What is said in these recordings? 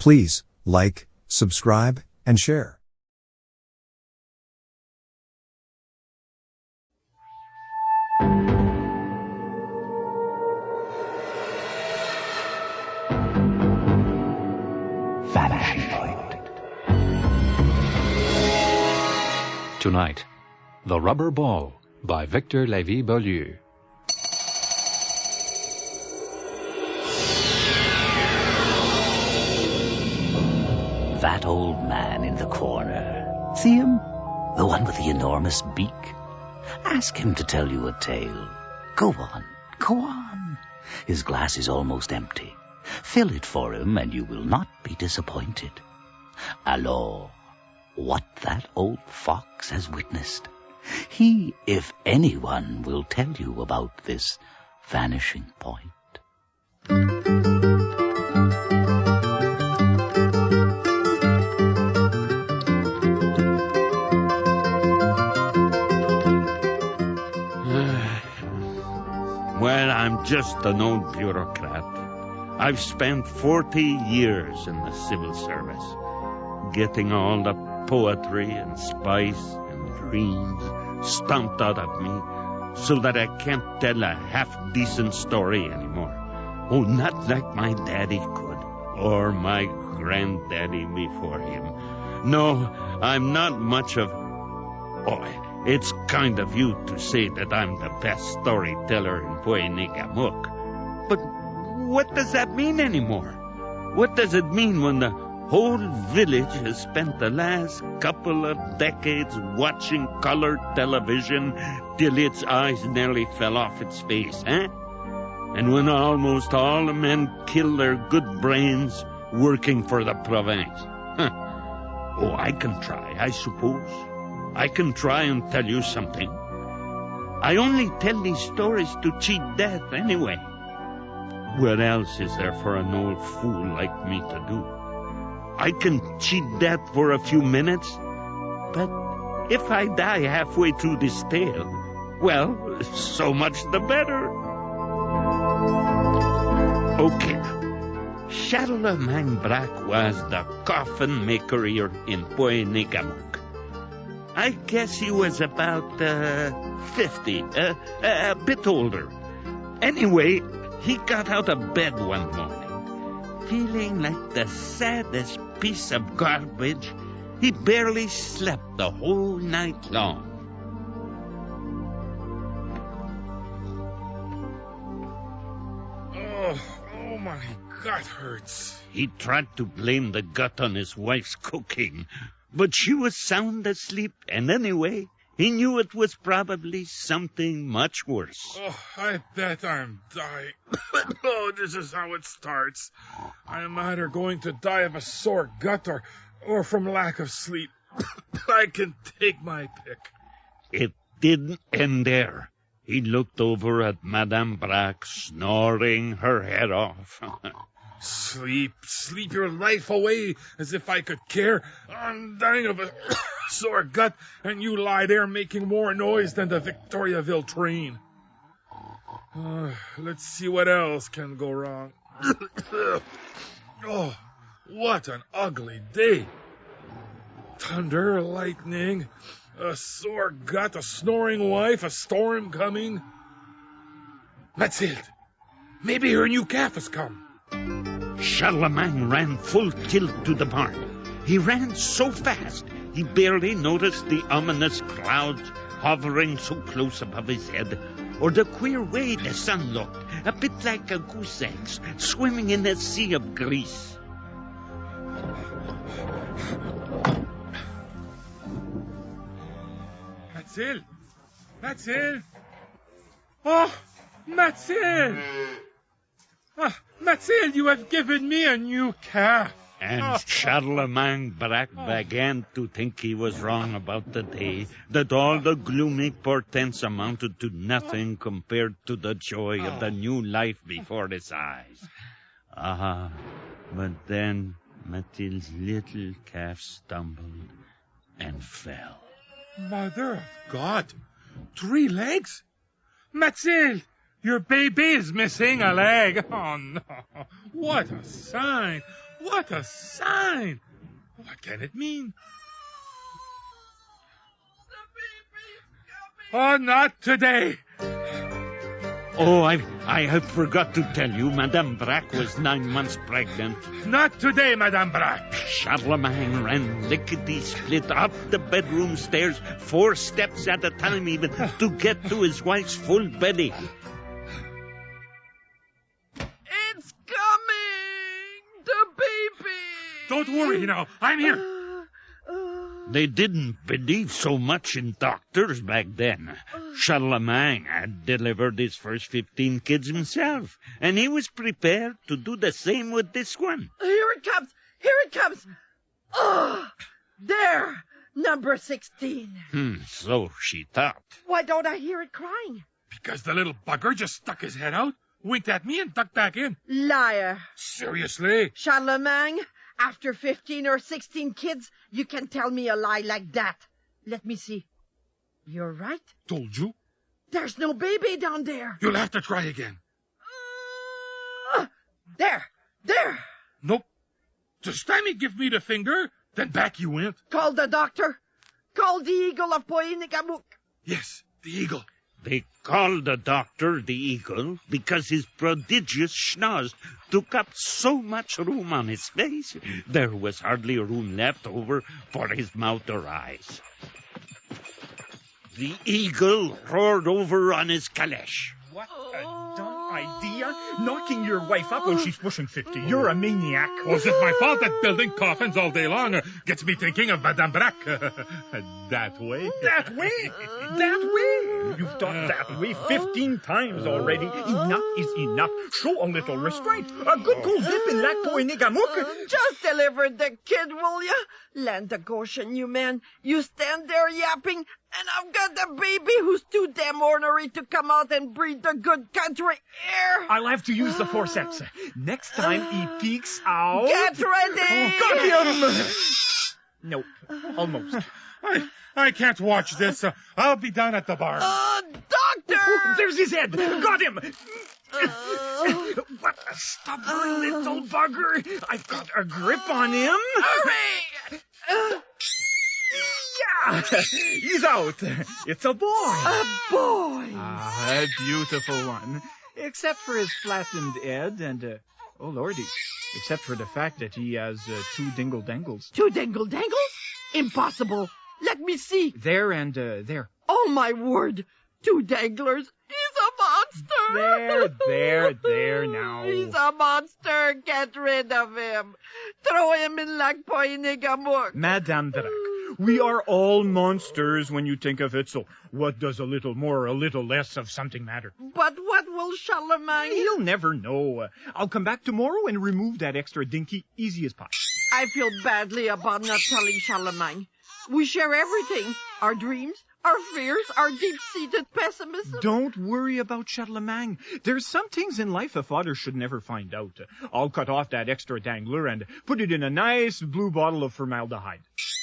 Please, like, subscribe, and share. Vanishing Point. Tonight, The Rubber Ball by Victor Lévy-Beaulieu. That old man in the corner. See him? The one with the enormous beak? Ask him to tell you a tale. Go on, go on. His glass is almost empty. Fill it for him and you will not be disappointed. Alors, what that old fox has witnessed, he, if anyone, will tell you about this vanishing point. Well, I'm just an old bureaucrat. I've spent 40 years in the civil service, getting all the poetry and spice and dreams stomped out of me so that I can't tell a half-decent story anymore. Oh, not like my daddy could, or my granddaddy before him. No, I'm not much of... Oh, it's kind of you to say that I'm the best storyteller in Poenigamuk. But what does that mean anymore? What does it mean when the whole village has spent the last couple of decades watching colored television till its eyes nearly fell off its face, eh? And when almost all the men kill their good brains working for the province? Huh. Oh, I can try, I suppose. I can try and tell you something. I only tell these stories to cheat death anyway. What else is there for an old fool like me to do? I can cheat death for a few minutes, but if I die halfway through this tale, well, so much the better. Okay. Charlemagne Braque was the coffin maker here in Poenigamuk. I guess he was about 50, a bit older. Anyway, he got out of bed one morning, feeling like the saddest piece of garbage. He barely slept the whole night long. Oh, my gut hurts. He tried to blame the gut on his wife's cooking, but she was sound asleep, and anyway, he knew it was probably something much worse. Oh, I bet I'm dying. Oh, this is how it starts. I'm either going to die of a sore gut or from lack of sleep. I can take my pick. It didn't end there. He looked over at Madame Braque, snoring her head off. Sleep your life away, as if I could care. I'm dying of a sore gut, and you lie there making more noise than the Victoriaville train. Let's see what else can go wrong. Oh, what an ugly day. Thunder, lightning, a sore gut, a snoring wife, a storm coming. Mathilde, maybe her new calf has come. Charlemagne ran full tilt to the barn. He ran so fast, he barely noticed the ominous clouds hovering so close above his head, or the queer way the sun looked, a bit like a goose egg swimming in a sea of grease. Mathilde! Oh, Mathilde! Ah, Mathilde, you have given me a new calf. And Charlemagne Braque began to think he was wrong about the day, that all the gloomy portents amounted to nothing compared to the joy of the new life before his eyes. But then Mathilde's little calf stumbled and fell. Mother of God, 3 legs? Mathilde, your baby is missing a leg. Oh, no. What a sign. What a sign! What can it mean? Oh, not today! Oh, I have forgot to tell you, Madame Braque was 9 months pregnant. Not today, Madame Braque! Charlemagne ran lickety-split up the bedroom stairs, 4 steps at a time even, to get to his wife's full belly. It's coming! The baby! Don't worry now, I'm here. They didn't believe so much in doctors back then. Charlemagne had delivered his first 15 kids himself, and he was prepared to do the same with this one. Here it comes! Here it comes! Oh, there! Number 16. So she thought. Why don't I hear it crying? Because the little bugger just stuck his head out, winked at me, and ducked back in. Liar. Seriously? Charlemagne, after 15 or 16 kids, you can tell me a lie like that. Let me see. You're right. Told you. There's no baby down there. You'll have to try again. There. Nope. Just time he give me the finger, then back you went. Call the doctor. Call the eagle of Poinigamuk. Yes, the eagle. They called the doctor the eagle because his prodigious schnoz took up so much room on his face, there was hardly room left over for his mouth or eyes. The eagle roared over on his caleche. What a dumb idea. Knocking your wife up when she's pushing 50. You're a maniac. Was it my fault that building coffins all day long gets me thinking of Madame Braque? That way? That way? That way? You've done that way 15 times already. Enough is enough. Show a little restraint. A good cold dip in Lac Poinigamuk. Just delivered the kid, will ya? Land of Goshen, you man. You stand there yapping, and I've got the baby who's too damn ornery to come out and breathe the good country air. I'll have to use the forceps. Next time he peeks out... Get ready! Got him! Nope. Almost. I can't watch this. I'll be down at the bar. Doctor! There's his head! Got him! What a stubborn little bugger! I've got a grip on him. Hurry! Yeah! He's out. It's a boy. A boy! A beautiful one. Except for his flattened head and, oh lordy, except for the fact that he has 2 dingle-dangles. 2 dingle-dangles? Impossible. Let me see. There and there. Oh, my word. 2 danglers. He's a monster. There now. He's a monster. Get rid of him. Throw him in Lac Poinigamuk. Madame Braque, we are all monsters when you think of it, so what does a little more or a little less of something matter? But what will Charlemagne... He'll never know. I'll come back tomorrow and remove that extra dinky easy as pie. I feel badly about not telling Charlemagne. We share everything. Our dreams, our fears, our deep-seated pessimism. Don't worry about Charlemagne. There's some things in life a father should never find out. I'll cut off that extra dangler and put it in a nice blue bottle of formaldehyde.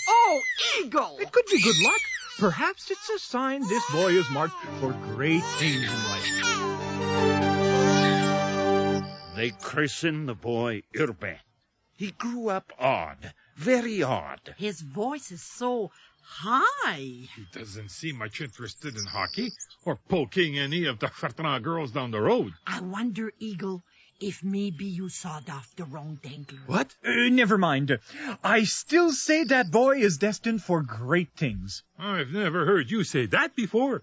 Oh, eagle! It could be good luck. Perhaps it's a sign this boy is marked for great things in life. They christened the boy Urbain. He grew up odd, very odd. His voice is so high. He doesn't seem much interested in hockey or poking any of the Chartrand girls down the road. I wonder, Eagle, if maybe you sawed off the wrong dangler. What? Never mind. I still say that boy is destined for great things. I've never heard you say that before.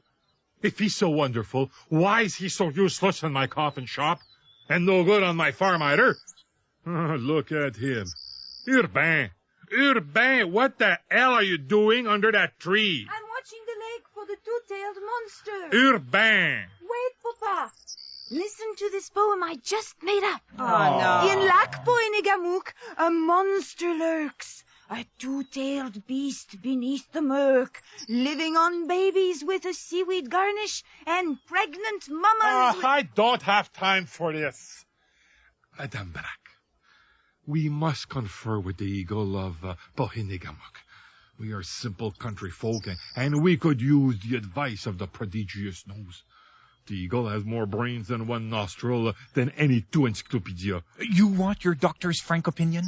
If he's so wonderful, why is he so useless in my coffin shop and no good on my farm either? Oh, look at him. Urbain, what the hell are you doing under that tree? I'm watching the lake for the 2-tailed monster. Urbain! Wait, Papa. Listen to this poem I just made up. Oh, no. In Lac Poinigamuk, a monster lurks, a 2-tailed beast beneath the murk, living on babies with a seaweed garnish and pregnant mamas. I don't have time for this. Madame Braque, we must confer with the eagle of Poinigamuk. We are simple country folk, and we could use the advice of the prodigious nose. The eagle has more brains than one nostril than any 2 encyclopedia. You want your doctor's frank opinion?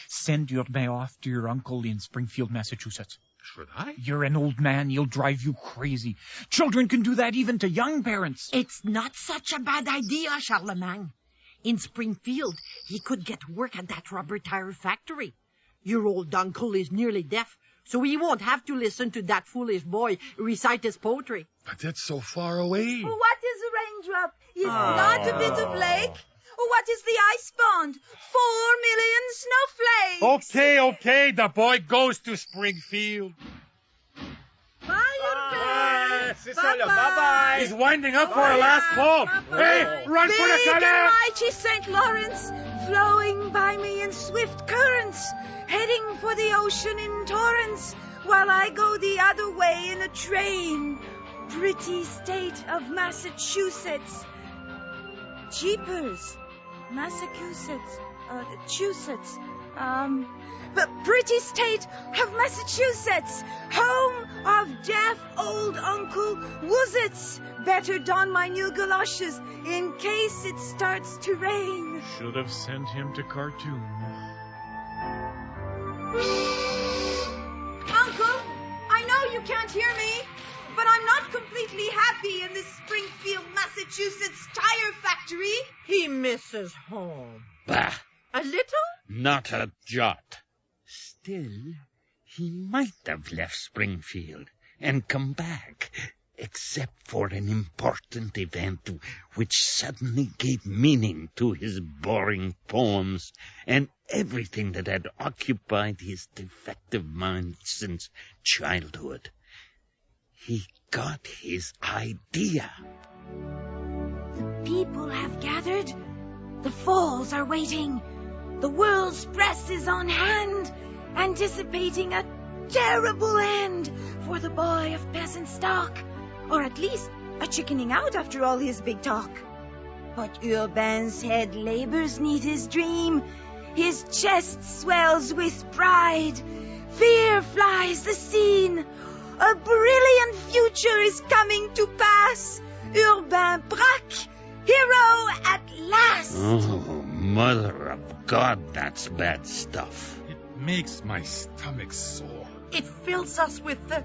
Send Urbain off to your uncle in Springfield, Massachusetts. Should I? You're an old man. He'll drive you crazy. Children can do that even to young parents. It's not such a bad idea, Charlemagne. In Springfield, he could get work at that rubber tire factory. Your old uncle is nearly deaf, so he won't have to listen to that foolish boy recite his poetry. But it's so far away. What is a raindrop? Is not a bit of lake? What is the ice pond? 4 million snowflakes. Okay, the boy goes to Springfield. Bye. Bye-bye. He's winding up for a last call. Hey, run for the Big and canal! mighty St. Lawrence, flowing by me in swift currents, heading for the ocean in torrents, while I go the other way in a train. Pretty state of Massachusetts. Jeepers. Massachusetts. But pretty state of Massachusetts, home of deaf old Uncle Woozits. Better don my new galoshes in case it starts to rain. Should have sent him to Khartoum. Uncle, I know you can't hear me, but I'm not completely happy in this Springfield, Massachusetts tire factory. He misses home. Bah, A little? not a jot. Still, he might have left Springfield and come back, except for an important event which suddenly gave meaning to his boring poems and everything that had occupied his defective mind since childhood. He got his idea. The people have gathered. The falls are waiting. The world's press is on hand, anticipating a terrible end for the boy of peasant stock, or at least a chickening out after all his big talk. But Urbain's head labors 'neath his dream. His chest swells with pride. Fear flies the scene. A brilliant future is coming to pass. Urbain Braque, hero at last. Oh, mother of God, that's bad stuff. It makes my stomach sore. It fills us with the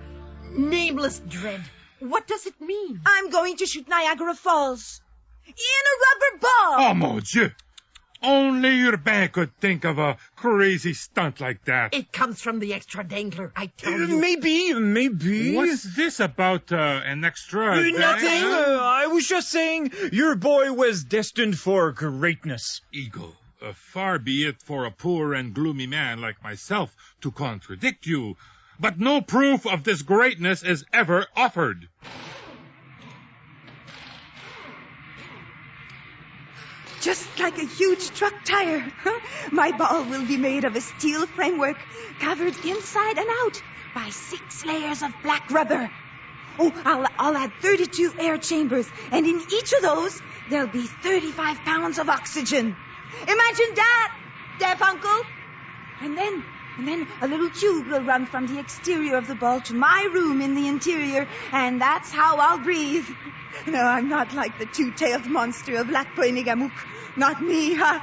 nameless dread. What does it mean? I'm going to shoot Niagara Falls in a rubber ball. Oh, mon Dieu! Only Urbain could think of a crazy stunt like that. It comes from the extra dangler, I tell you. Maybe. What's this about an extra? Nothing. I was just saying your boy was destined for greatness. Eagle, far be it for a poor and gloomy man like myself to contradict you, but no proof of this greatness is ever offered. Just like a huge truck tire. My ball will be made of a steel framework covered inside and out by 6 layers of black rubber. Oh, I'll add 32 air chambers, and in each of those, there'll be 35 pounds of oxygen. Imagine that, deaf uncle. And then a little tube will run from the exterior of the ball to my room in the interior, and that's how I'll breathe. No, I'm not like the two-tailed monster of Lac Poenigamook. Not me, huh?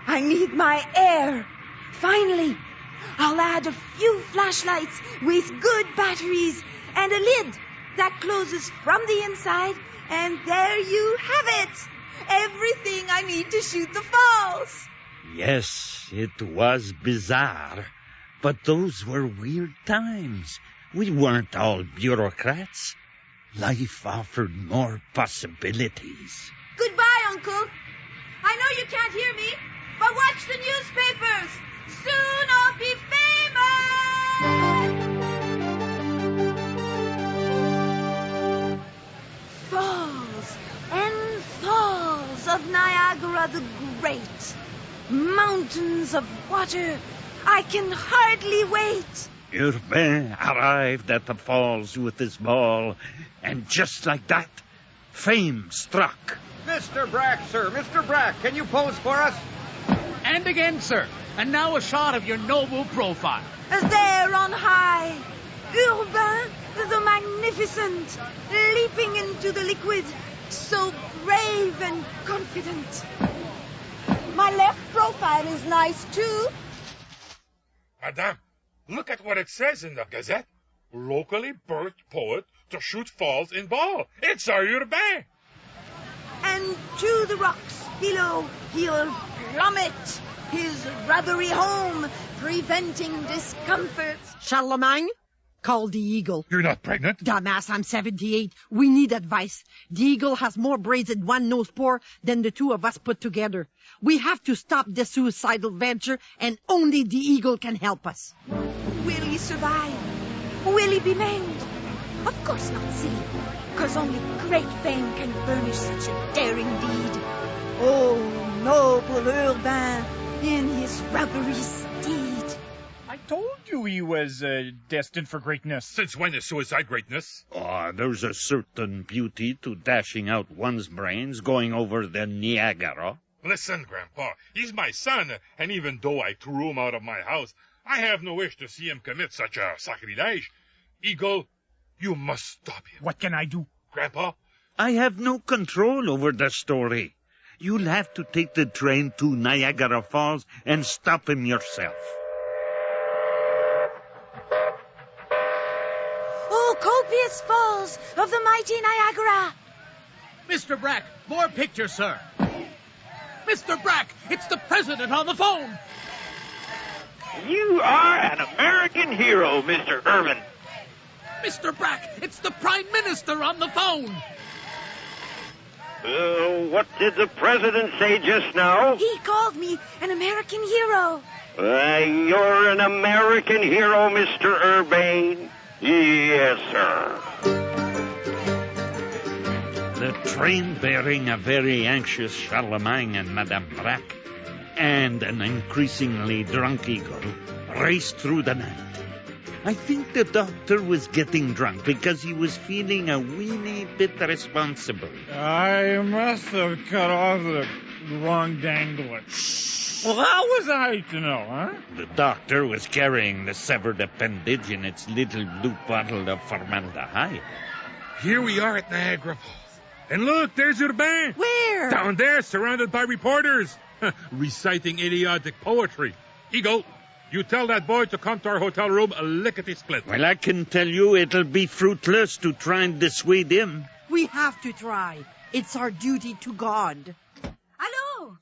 I need my air. Finally, I'll add a few flashlights with good batteries and a lid that closes from the inside, and there you have it. Everything I need to shoot the falls. Yes, it was bizarre, but those were weird times. We weren't all bureaucrats. Life offered more possibilities. Goodbye, Uncle. I know you can't hear me, but watch the newspapers. Soon I'll be famous. Falls and falls of Niagara the Great. Mountains of water. I can hardly wait. Urbain arrived at the falls with his ball, and just like that, fame struck. Mr. Brack, sir. Mr. Brack, can you pose for us? And again, sir. And now a shot of your noble profile. There on high, Urbain the Magnificent, leaping into the liquid, so brave and confident. My left profile is nice, too. Madame, look at what it says in the Gazette. Locally birthed poet to shoot falls in ball. It's our Urbain. And to the rocks below he'll plummet, his rubbery home, preventing discomforts. Charlemagne, call the Eagle. You're not pregnant? Dumbass, I'm 78. We need advice. The Eagle has more brains in one nose pore than the two of us put together. We have to stop this suicidal venture, and only the Eagle can help us. Will he survive? Will he be maimed? Of course not, silly, because only great fame can furnish such a daring deed. Oh, noble Urbain, in his rubbery steed. I told you he was destined for greatness. Since when is suicide greatness? Oh, there's a certain beauty to dashing out one's brains going over the Niagara. Listen, Grandpa, he's my son, and even though I threw him out of my house, I have no wish to see him commit such a sacrilege. Eagle, you must stop him. What can I do? Grandpa? I have no control over the story. You'll have to take the train to Niagara Falls and stop him yourself. Oh, copious falls of the mighty Niagara! Mr. Brack, more pictures, sir. Mr. Brack, it's the president on the phone. You are an American hero, Mr. Irvin. Mr. Brack, it's the prime minister on the phone. What did the president say just now? He called me an American hero. You're an American hero, Mr. Urbain. Yes, sir. The train bearing a very anxious Charlemagne and Madame Brack and an increasingly drunk Eagle raced through the night. I think the doctor was getting drunk because he was feeling a weeny bit responsible. I must have cut off the wrong dangler. Well, how was I to know, huh? The doctor was carrying the severed appendage in its little blue bottle of formaldehyde. Here we are at Niagara Falls. And look, there's Urbain. Where? Down there, surrounded by reporters, reciting idiotic poetry. Eagle, you tell that boy to come to our hotel room lickety-split. Well, I can tell you it'll be fruitless to try and dissuade him. We have to try. It's our duty to God. Hello,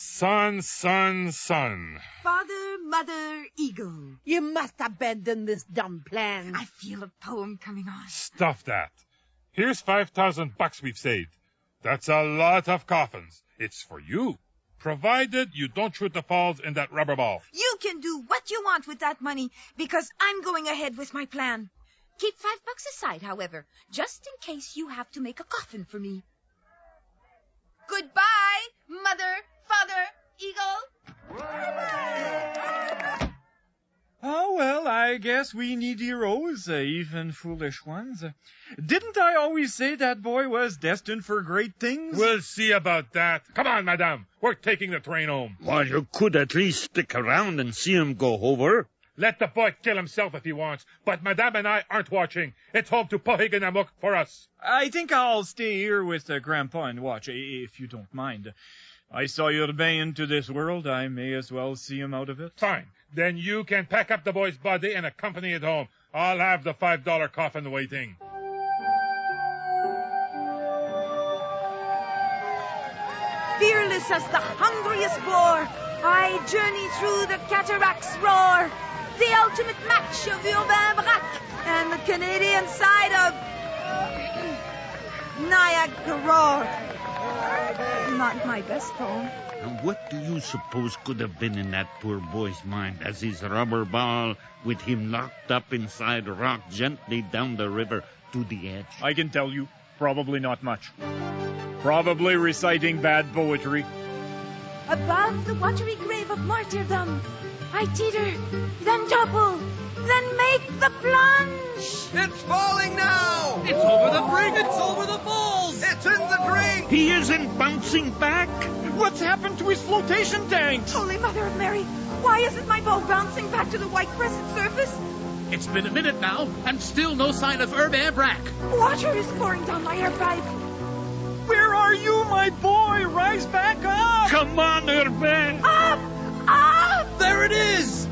Son, son, son. Father, Mother, Eagle. You must abandon this dumb plan. I feel a poem coming on. Stuff that. Here's $5,000 we've saved. That's a lot of coffins. It's for you, provided you don't shoot the falls in that rubber ball. You can do what you want with that money, because I'm going ahead with my plan. Keep $5 aside, however, just in case you have to make a coffin for me. Goodbye, Mother, Father, Eagle. Oh, well, I guess we need heroes, even foolish ones. Didn't I always say that boy was destined for great things? We'll see about that. Come on, madame. We're taking the train home. Well, you could at least stick around and see him go over. Let the boy kill himself if he wants, but madame and I aren't watching. It's home to Pohiganamuk for us. I think I'll stay here with Grandpa and watch, if you don't mind. I saw Urbain into this world. I may as well see him out of it. Fine. Then you can pack up the boy's body and accompany it home. I'll have the $5 coffin waiting. Fearless as the hungriest boar, I journey through the cataract's roar. The ultimate match of Urbain Brack and the Canadian side of Niagara. Not my best poem. Now, what do you suppose could have been in that poor boy's mind as his rubber ball, with him locked up inside, rocked gently down the river to the edge? I can tell you, probably not much. Probably reciting bad poetry. Above the watery grave of martyrdom, I teeter, then topple, then make the plunge. It's falling now! It's over the brink. It's over the falls. It's in the drink! He isn't bouncing back. What's happened to his flotation tanks? Holy Mother of Mary, why isn't my boat bouncing back to the white crescent surface? It's been a minute now, and still no sign of Urbain Brack. Water is pouring down my air pipe. Where are you, my boy? Rise back up! Come on, Urbain. Up! Up! There it is.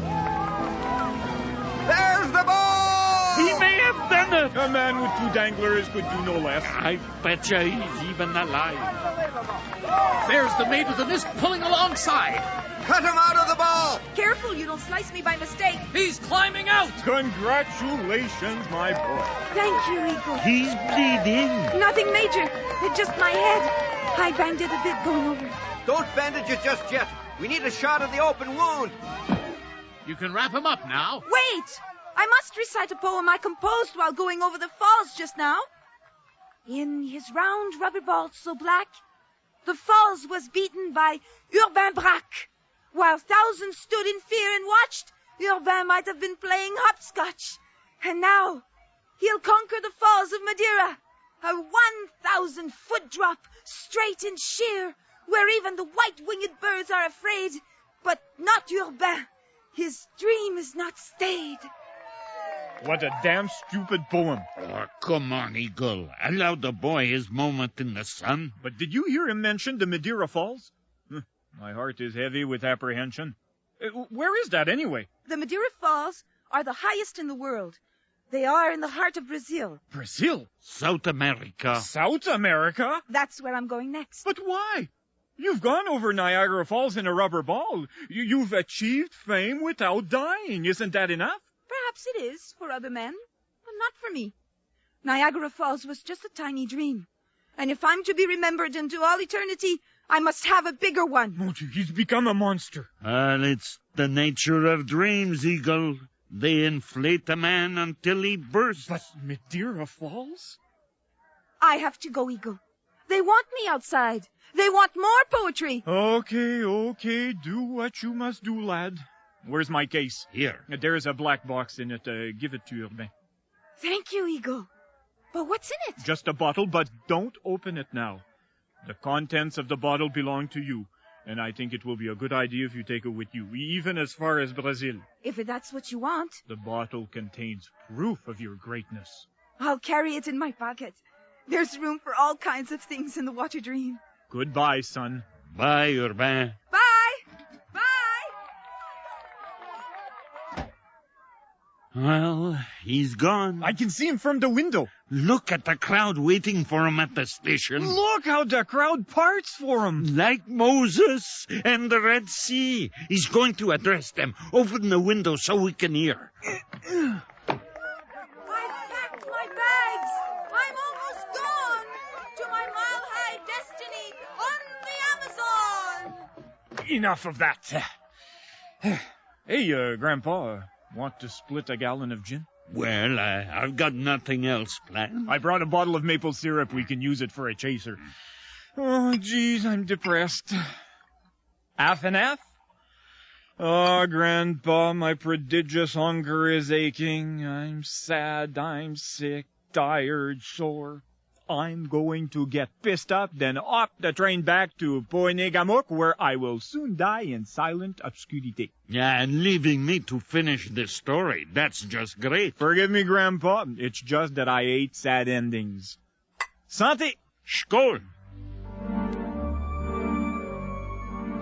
anglers could do no less. I betcha he's even alive. There's the maid with the mist pulling alongside. Cut him out of the ball! Careful you don't slice me by mistake. He's climbing out. Congratulations, my boy. Thank you, Eagle. He's bleeding. Nothing major. It's just my head. I banged it a bit going over. Don't bandage it just yet. We need a shot of the open wound. You can wrap him up now. Wait! I must recite a poem I composed while going over the falls just now. In his round rubber ball so black, the falls was beaten by Urbain Braque. While thousands stood in fear and watched, Urbain might have been playing hopscotch. And now, he'll conquer the falls of Madeira. A 1,000-foot drop, straight and sheer, where even the white-winged birds are afraid. But not Urbain. His dream is not stayed. What a damn stupid poem. Oh, come on, Eagle. Allow the boy his moment in the sun. But did you hear him mention the Madeira Falls? My heart is heavy with apprehension. Where is that, anyway? The Madeira Falls are the highest in the world. They are in the heart of Brazil. Brazil? South America. South America? That's where I'm going next. But why? You've gone over Niagara Falls in a rubber ball. You've achieved fame without dying. Isn't that enough? Perhaps it is for other men, but not for me. Niagara Falls was just a tiny dream. And if I'm to be remembered into all eternity, I must have a bigger one. Oh, he's become a monster. Well, it's the nature of dreams, Eagle. They inflate a man until he bursts. But Madeira Falls? I have to go, Eagle. They want me outside. They want more poetry. Okay. Do what you must do, lad. Where's my case? Here. There's a black box in it. Give it to Urbain. Thank you, Eagle. But what's in it? Just a bottle, but don't open it now. The contents of the bottle belong to you, and I think it will be a good idea if you take it with you, even as far as Brazil. If that's what you want. The bottle contains proof of your greatness. I'll carry it in my pocket. There's room for all kinds of things in the water dream. Goodbye, son. Bye, Urbain. Bye! Well, he's gone. I can see him from the window. Look at the crowd waiting for him at the station. Look how the crowd parts for him. Like Moses and the Red Sea. He's going to address them. Open the window so we can hear. I've packed my bags. I'm almost gone to my mile-high destiny on the Amazon. Enough of that. Hey, Grandpa, want to split a gallon of gin? Well, I've got nothing else planned. I brought a bottle of maple syrup. We can use it for a chaser. Oh, geez, I'm depressed. Half and half? Oh, Grandpa, my prodigious hunger is aching. I'm sad, I'm sick, tired, sore. I'm going to get pissed up, then up the train back to Poinégamook, where I will soon die in silent obscurity. Yeah, and leaving me to finish this story. That's just great. Forgive me, Grandpa. It's just that I hate sad endings. Santé! Skål!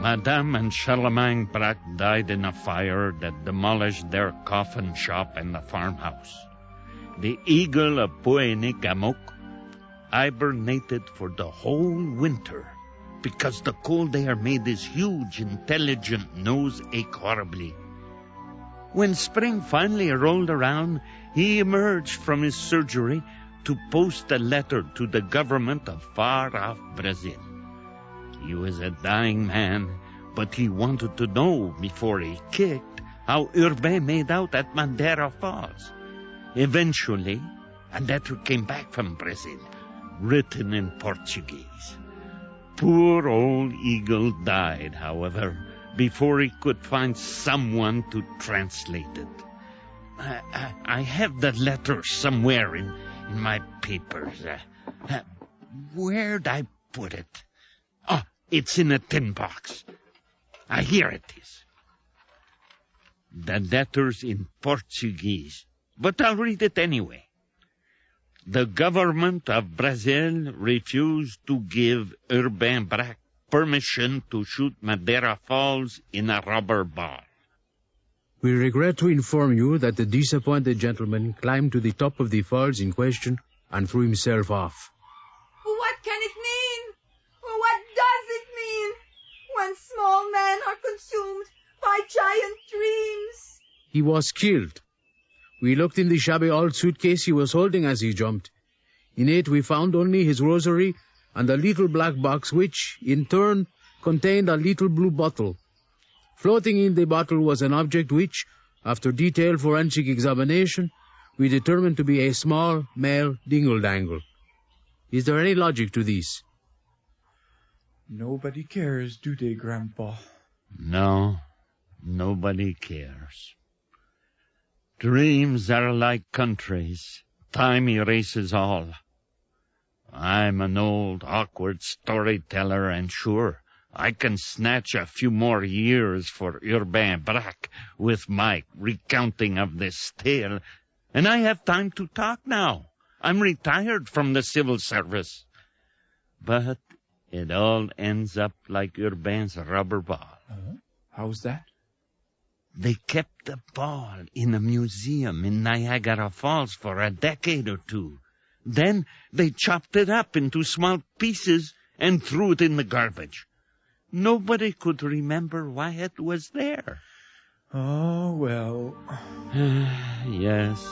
Madame and Charlemagne Braque died in a fire that demolished their coffin shop and the farmhouse. The eagle of Poinégamook hibernated for the whole winter because the cold air made his huge, intelligent nose ache horribly. When spring finally rolled around, he emerged from his surgery to post a letter to the government of far-off Brazil. He was a dying man, but he wanted to know before he kicked how Urbain made out at Madeira Falls. Eventually, a letter came back from Brazil, written in Portuguese. Poor old Eagle died, however, before he could find someone to translate it. I have the letter somewhere in my papers. Where'd I put it? Oh, it's in a tin box. Here it is. The letter's in Portuguese, but I'll read it anyway. The government of Brazil refused to give Urbain Braque permission to shoot Madeira Falls in a rubber ball. We regret to inform you that the disappointed gentleman climbed to the top of the falls in question and threw himself off. What can it mean? What does it mean when small men are consumed by giant dreams? He was killed. We looked in the shabby old suitcase he was holding as he jumped. In it we found only his rosary and a little black box which, in turn, contained a little blue bottle. Floating in the bottle was an object which, after detailed forensic examination, we determined to be a small male dingle-dangle. Is there any logic to this? Nobody cares, do they, Grandpa? No, nobody cares. Dreams are like countries. Time erases all. I'm an old, awkward storyteller, and sure, I can snatch a few more years for Urbain Braque with my recounting of this tale, and I have time to talk now. I'm retired from the civil service. But it all ends up like Urbain's rubber ball. How's that? They kept the ball in a museum in Niagara Falls for a decade or two. Then they chopped it up into small pieces and threw it in the garbage. Nobody could remember why it was there. Oh, well. Yes,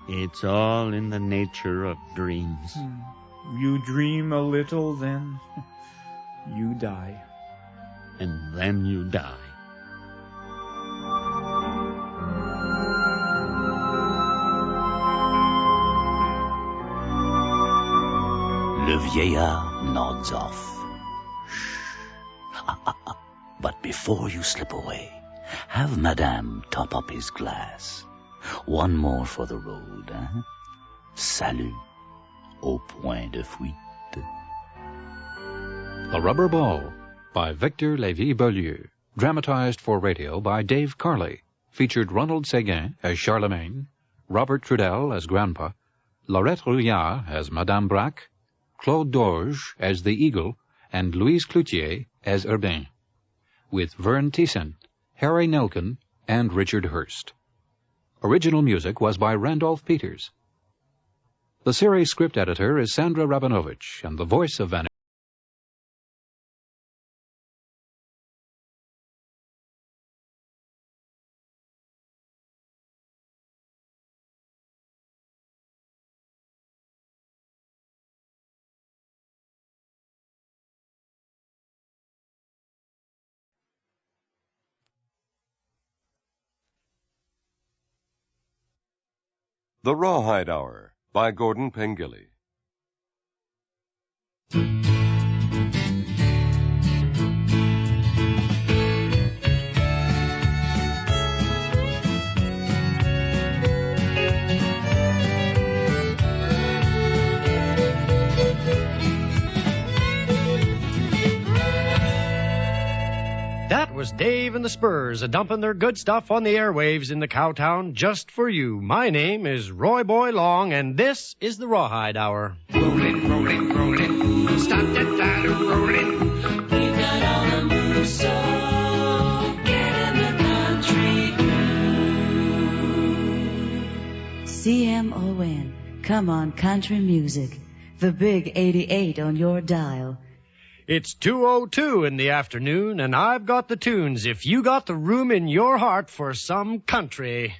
it's all in the nature of dreams. You dream a little, then you die. And then you die. Le vieillard nods off. Shh. But before you slip away, have Madame top up his glass. One more for the road, hein? Salut, au point de fuite. The Rubber Ball by Victor Lévy-Beaulieu. Dramatized for radio by Dave Carley. Featured Ronald Séguin as Charlemagne, Robert Trudel as Grandpa, Laurette Rouillard as Madame Braque, Claude Dorge as the Eagle, and Louise Cloutier as Urbain, with Vern Thiessen, Harry Nelkin, and Richard Hurst. Original music was by Randolph Peters. The series script editor is Sandra Rabinovich, and the voice of Van The Rawhide Hour by Gordon Pengilly. That was Dave and the Spurs a-dumping their good stuff on the airwaves in the Cowtown just for you. My name is Roy Boy Long, and this is the Rawhide Hour. Rollin', rollin', rollin', stop that dial rollin'. We've got all the moves, so get in the country. CMON, come on country music, the big 88 on your dial. It's 2:02 in the afternoon, and I've got the tunes if you got the room in your heart for some country.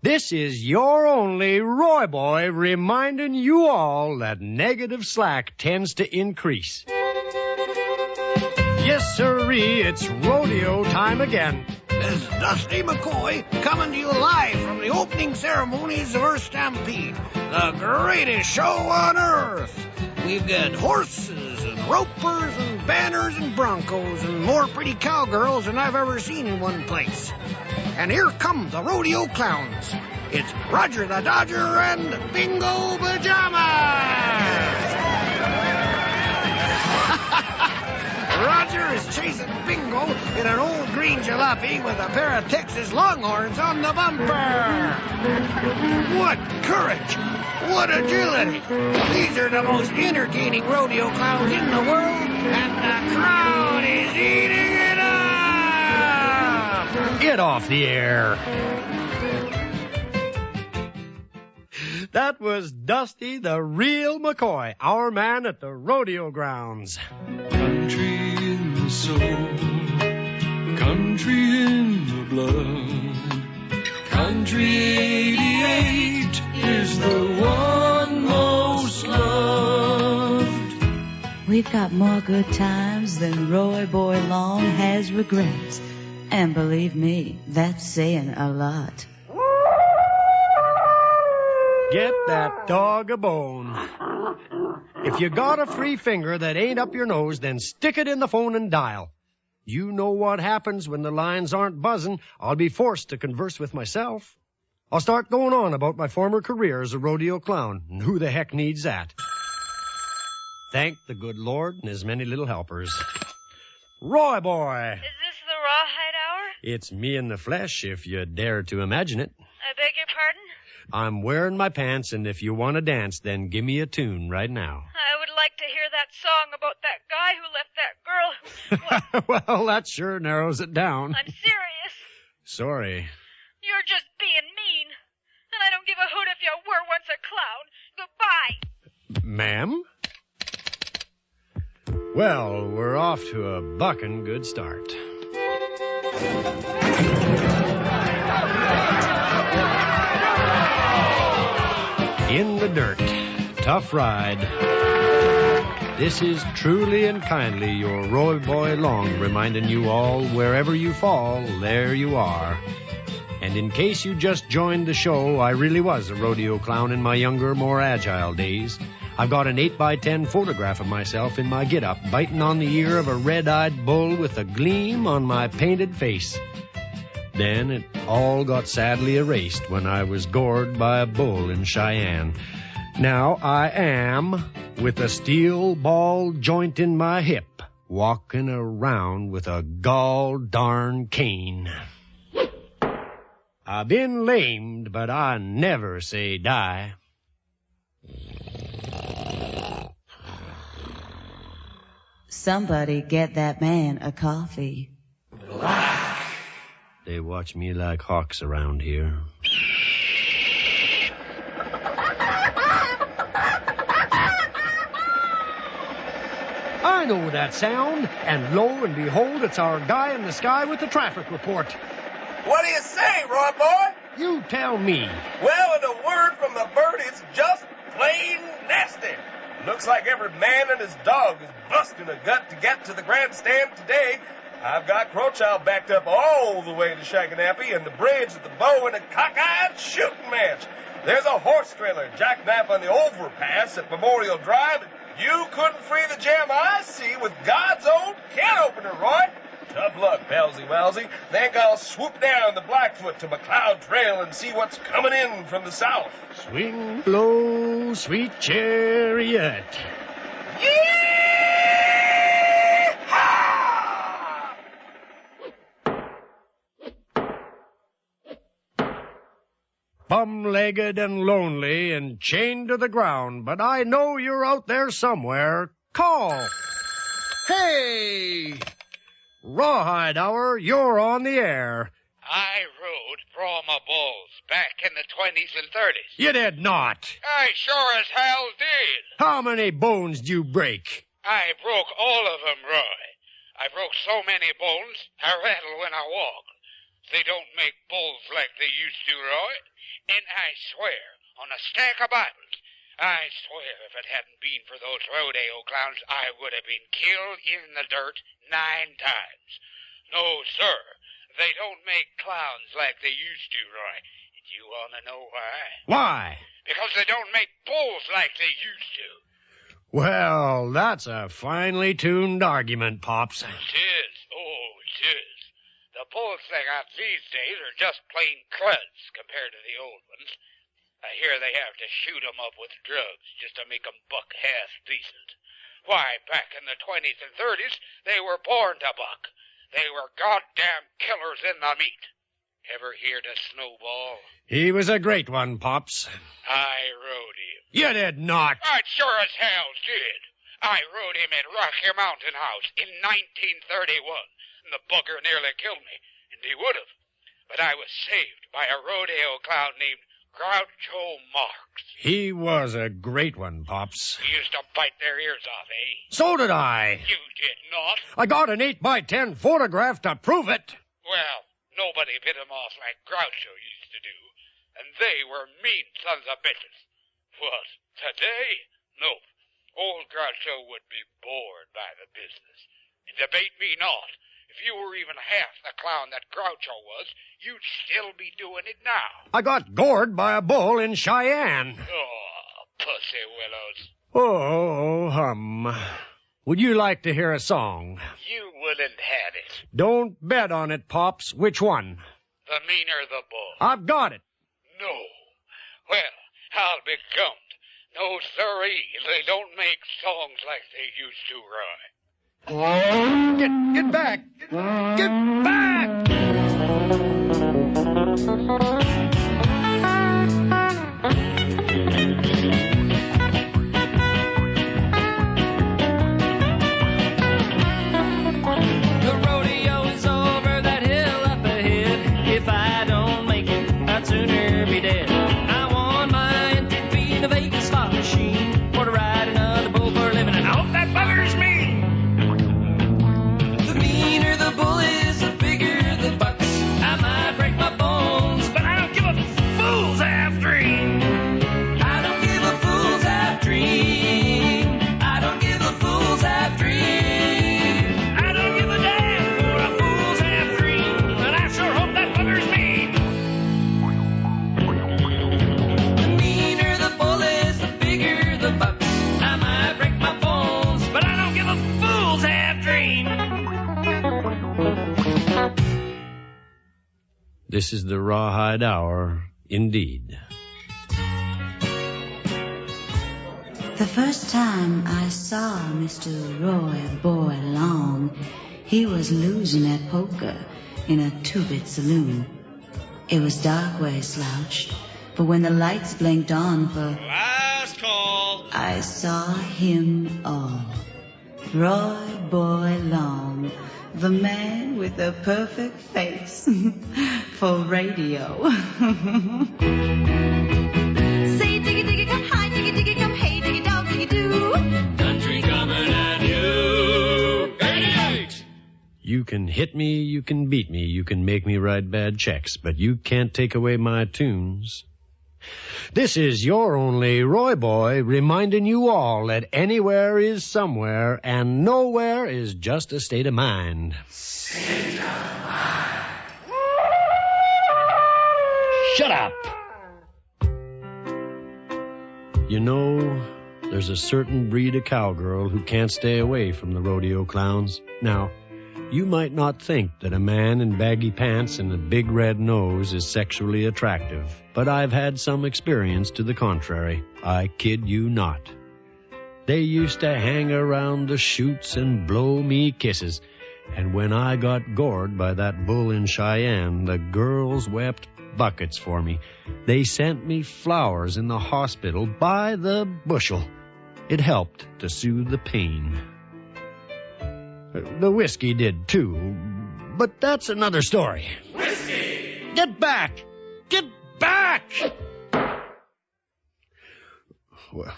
This is your only Roy Boy reminding you all that negative slack tends to increase. Yes, sirree, it's rodeo time again. This is Dusty McCoy coming to you live from the opening ceremonies of Earth Stampede, the greatest show on earth. We've got horses and ropers and banners and broncos and more pretty cowgirls than I've ever seen in one place. And here come the rodeo clowns. It's Roger the Dodger and Bingo Pajamas. Roger is chasing Bingo in an old green jalopy with a pair of Texas Longhorns on the bumper. What courage! What agility! These are the most entertaining rodeo clowns in the world, and the crowd is eating it up! Get off the air. That was Dusty the Real McCoy, our man at the rodeo grounds. Country in the soul, country in the blood. Country 88 is the one most loved. We've got more good times than Roy Boy Long has regrets. And believe me, that's saying a lot. Get that dog a bone. If you got a free finger that ain't up your nose, then stick it in the phone and dial. You know what happens when the lines aren't buzzing. I'll be forced to converse with myself. I'll start going on about my former career as a rodeo clown. And who the heck needs that? Thank the good Lord and his many little helpers. Roy Boy. Is this the Rawhide Hour? It's me in the flesh, if you dare to imagine it. I beg your pardon? I'm wearing my pants, and if you want to dance, then give me a tune right now. I would like to hear that song about that guy who left that girl. Well, that sure narrows it down. I'm serious. Sorry. You're just being mean. And I don't give a hoot if you were once a clown. Goodbye. Ma'am? Well, we're off to a bucking good start. In the dirt, tough ride. This is truly and kindly your Roy Boy Long reminding you all, wherever you fall, there you are. And in case you just joined the show, I really was a rodeo clown in my younger, more agile days. I've got an 8x10 photograph of myself in my get-up, biting on the ear of a red-eyed bull with a gleam on my painted face. Then it all got sadly erased when I was gored by a bull in Cheyenne. Now I am, with a steel ball joint in my hip, walking around with a gall darn cane. I've been lamed, but I never say die. Somebody get that man a coffee. They watch me like hawks around here. I know that sound, and lo and behold, it's our guy in the sky with the traffic report. What do you say, Roy Boy? You tell me. Well, in a word from the bird, it's just plain nasty. Looks like every man and his dog is busting a gut to get to the grandstand today. I've got Crowchild backed up all the way to Shackanappy and the bridge at the bow in a cockeyed shooting match. There's a horse trailer jackknife on the overpass at Memorial Drive. You couldn't free the jam I see with God's own can opener, Roy. Tough luck, Palsy-Walsy. Think I'll swoop down the Blackfoot to McLeod Trail and see what's coming in from the south. Swing low, sweet chariot. Bum-legged and lonely and chained to the ground, but I know you're out there somewhere. Call. Hey! Rawhide Hour, you're on the air. I rode Brahma bulls back in the 20s and 30s. You did not. I sure as hell did. How many bones did you break? I broke all of them, Roy. I broke so many bones, I rattle when I walk. They don't make bulls like they used to, Roy. And I swear, on a stack of Bibles, I swear if it hadn't been for those rodeo clowns, I would have been killed in the dirt 9 times. No, sir, they don't make clowns like they used to, Roy. And you want to know why? Why? Because they don't make bulls like they used to. Well, that's a finely tuned argument, Pops. It is. Oh, it is. The bulls they got these days are just plain cruds compared to the old ones. I hear they have to shoot 'em up with drugs just to make 'em buck half decent. Why, back in the 20s and 30s, they were born to buck. They were goddamn killers in the meat. Ever hear the Snowball? He was a great one, Pops. I rode him. You did not. I sure as hell did. I rode him at Rocky Mountain House in 1931. And the bugger nearly killed me, and he would have. But I was saved by a rodeo clown named Groucho Marx. He was a great one, Pops. He used to bite their ears off, eh? So did I. You did not. I got an 8x10 photograph to prove it. Well, nobody bit him off like Groucho used to do. And they were mean sons of bitches. What, today? Nope. Old Groucho would be bored by the business. And debate me not. If you were even half the clown that Groucho was, you'd still be doing it now. I got gored by a bull in Cheyenne. Oh, pussy willows. Oh, hum. Would you like to hear a song? You wouldn't have it. Don't bet on it, Pops. Which one? The meaner the bull. I've got it. No. Well, I'll be gummed. No, sirree, they don't make songs like they used to, Roy. Get back! Get back! The rodeo is over that hill up ahead. If I don't make it, I'd sooner be dead. I won my entry fee in a Vegas slot machine for to ride another bull for a living, and I hope that buggers me. The meaner the bull is, the bigger the bucks. I might break my bones, but I don't give a fool's half dream. I don't give a fool's half dream. I don't give a fool's half dream. I don't give a damn for a fool's half dream, and I sure hope that buggers me. The meaner the bull is, the bigger the bucks. I might break my bones, but I don't give a fool's half dream. This is the Rawhide Hour, indeed. The first time I saw Mr. Roy Boy Long, he was losing at poker in a two-bit saloon. It was dark where he slouched, but when the lights blinked on for Last call. I saw him all. Roy Boy Long, the man with the perfect face for radio. Say diggy diggy come high, diggy diggy come hey, diggy dog diggy doo. Country coming at you. 88. You can hit me, you can beat me, you can make me write bad checks, but you can't take away my tunes. This is your only Roy Boy reminding you all that anywhere is somewhere and nowhere is just a state of mind. State of mind. Shut up! You know, there's a certain breed of cowgirl who can't stay away from the rodeo clowns. Now, you might not think that a man in baggy pants and a big red nose is sexually attractive, but I've had some experience to the contrary. I kid you not. They used to hang around the chutes and blow me kisses, and when I got gored by that bull in Cheyenne, the girls wept buckets for me. They sent me flowers in the hospital by the bushel. It helped to soothe the pain. The whiskey did too, but that's another story. Whiskey! Get back! Get back!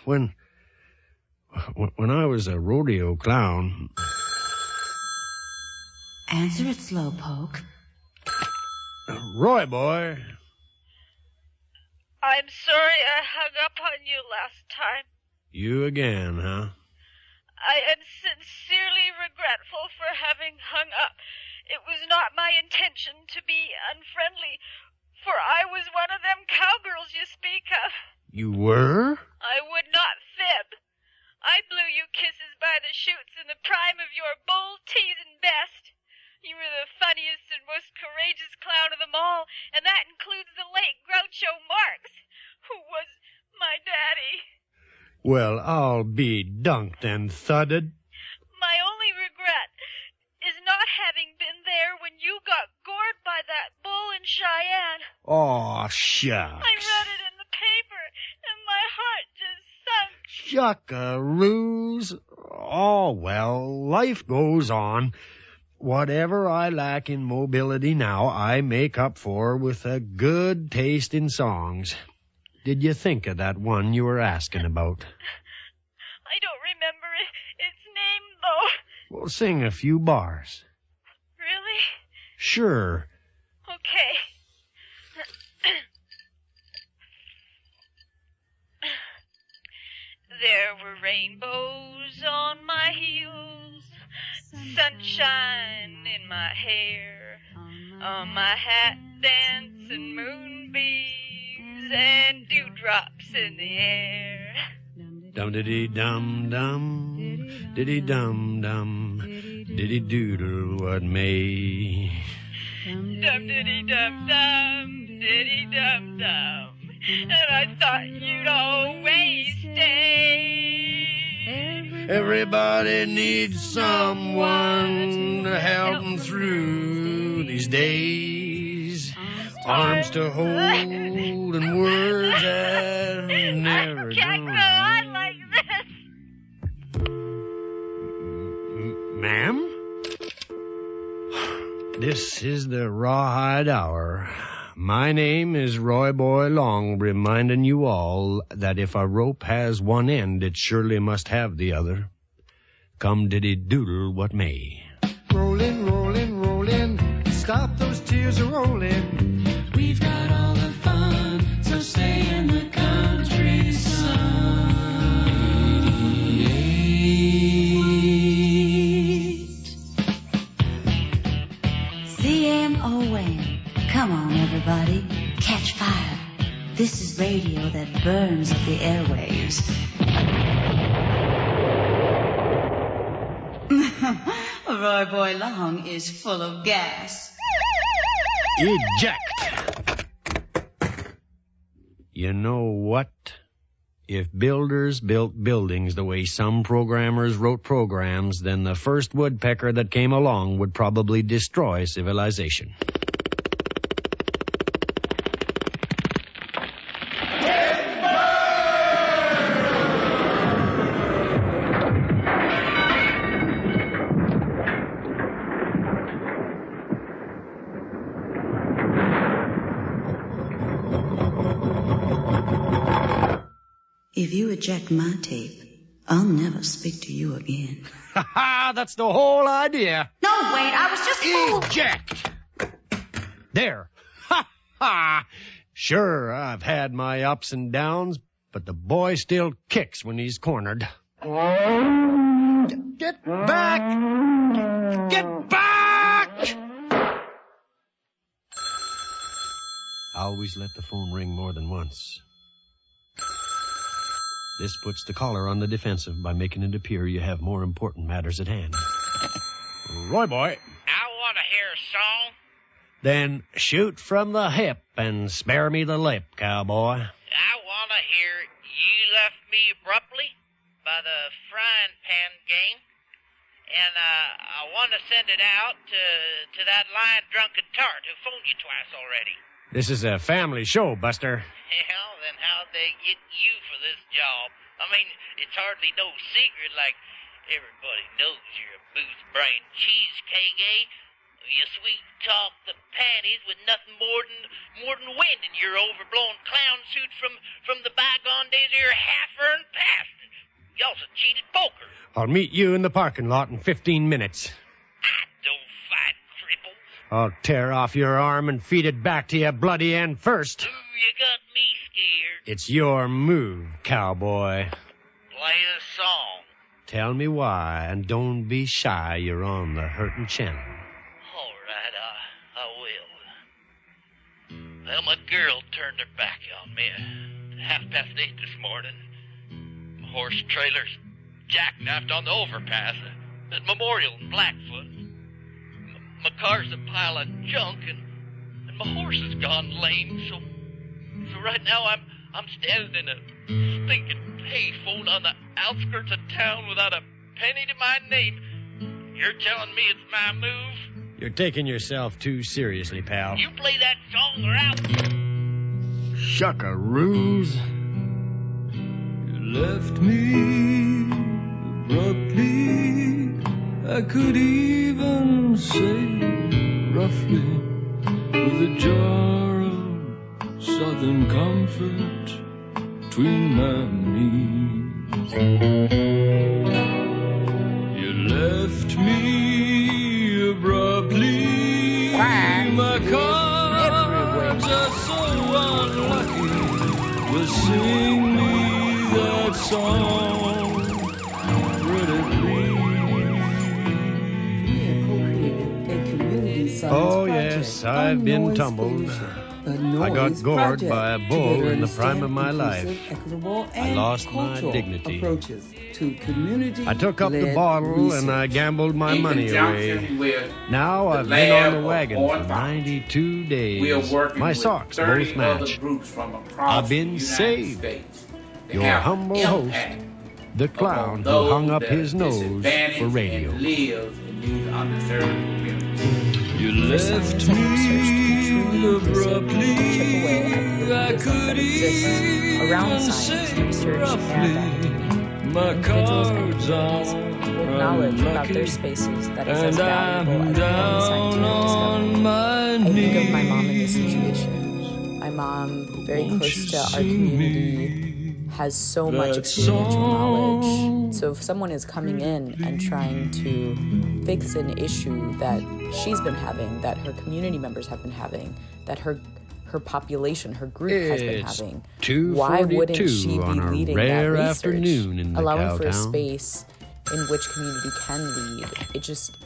When I was a rodeo clown... Answer it, Slowpoke. Roy Boy. I'm sorry I hung up on you last time. You again, huh? I am sincerely regretful for having hung up. It was not my intention to be unfriendly, for I was one of them cowgirls you speak of. You were? I would not fib. I blew you kisses by the chutes in the prime of your bull-teasing best. You were the funniest and most courageous clown of them all, and that includes the late Groucho Marx, who was my daddy. Well, I'll be dunked and thudded. My only regret is not having been there when you got gored by that bull in Cheyenne. Aw, shucks. I read it in the paper, and my heart just sunk. Shuckaroos. Oh, well, life goes on. Whatever I lack in mobility now, I make up for with a good taste in songs. did you think of that one you were asking about? I don't remember its name, though. We'll sing a few bars. Really? Sure. Okay. There were rainbows on my heels, sunshine in my hair, on my hat dancing moonbeams and dewdrops in the air. Dum-diddy-dum-dum, diddy-dum-dum, diddy-doodle what may. Dum-diddy-dum-dum, diddy-dum-dum, and I thought you'd always stay. Everybody needs someone to help them through these days. Arms to hold and words that never Can't go on like this. Ma'am? This is the Rawhide Hour. My name is Roy Boy Long, reminding you all that if a rope has one end, it surely must have the other. Come diddy-doodle what may. Rolling, rolling, rolling, stop those tears a-rolling. We've got all the fun, so stay in the country sun. CMON. Come on, everybody. Catch fire. This is radio that burns up the airwaves. Roy Boy Long is full of gas. Eject! You know what? If builders built buildings the way some programmers wrote programs, then the first woodpecker that came along would probably destroy civilization. If you eject my tape, I'll never speak to you again. Ha ha! That's the whole idea. No, wait, I was just Eject! There. Ha ha! Sure, I've had my ups and downs, but the boy still kicks when he's cornered. Get back! Get back! Always let the phone ring more than once. This puts the caller on the defensive by making it appear you have more important matters at hand. Roy Boy. I want to hear a song. Then shoot from the hip and spare me the lip, cowboy. I want to hear You Left Me Abruptly by the Frying Pan Gang. And I want to send it out to that lying drunken tart who phoned you twice already. This is a family show, Buster. Well, then how'd they get you for this job? I mean, it's hardly no secret, like everybody knows you're a booth-brained cheesecake, eh? You sweet-talk the panties with nothing more than wind in your overblown clown suit from the bygone days of your half-earned past. You also cheated poker. I'll meet you in the parking lot in 15 minutes. Don't fight cripples. I'll tear off your arm and feed it back to you bloody end first. Ooh, you got me scared. It's your move, cowboy. Play a song. Tell me why, and don't be shy. You're on the hurtin' channel. All right, I will. Well, my girl turned her back on me at 8:30 this morning. My horse trailer's jackknifed on the overpass at Memorial and Blackfoot. My car's a pile of junk, and my horse has gone lame, so right now I'm standing in a stinking payphone on the outskirts of town without a penny to my name. You're telling me it's my move? You're taking yourself too seriously, pal. You play that song or I'll... Shuckaroos. You left me abruptly. I could even say roughly, with a jar of southern comfort between my knees. You left me abruptly. My cards are so unlucky. You sing me that song, pretty please. Oh, yes, I've been tumbled. I got gored by a bull in the prime of my life. I lost my dignity. I took up the bottle and I gambled my money away. Now I've been on the wagon for 92 days. My socks both match. I've been saved. Your humble host, the clown who hung up his nose for radio. You left me abruptly. I could even around science, research, and academia. My cards are with knowledge about their spaces that is as valuable as down on my I think of my mom in this situation. My mom, very close to our community, has so much experiential knowledge. So if someone is coming in and trying to fix an issue that she's been having, that her community members have been having, that her population, her group has been having, why wouldn't she be leading that research, allowing for a space in which community can lead?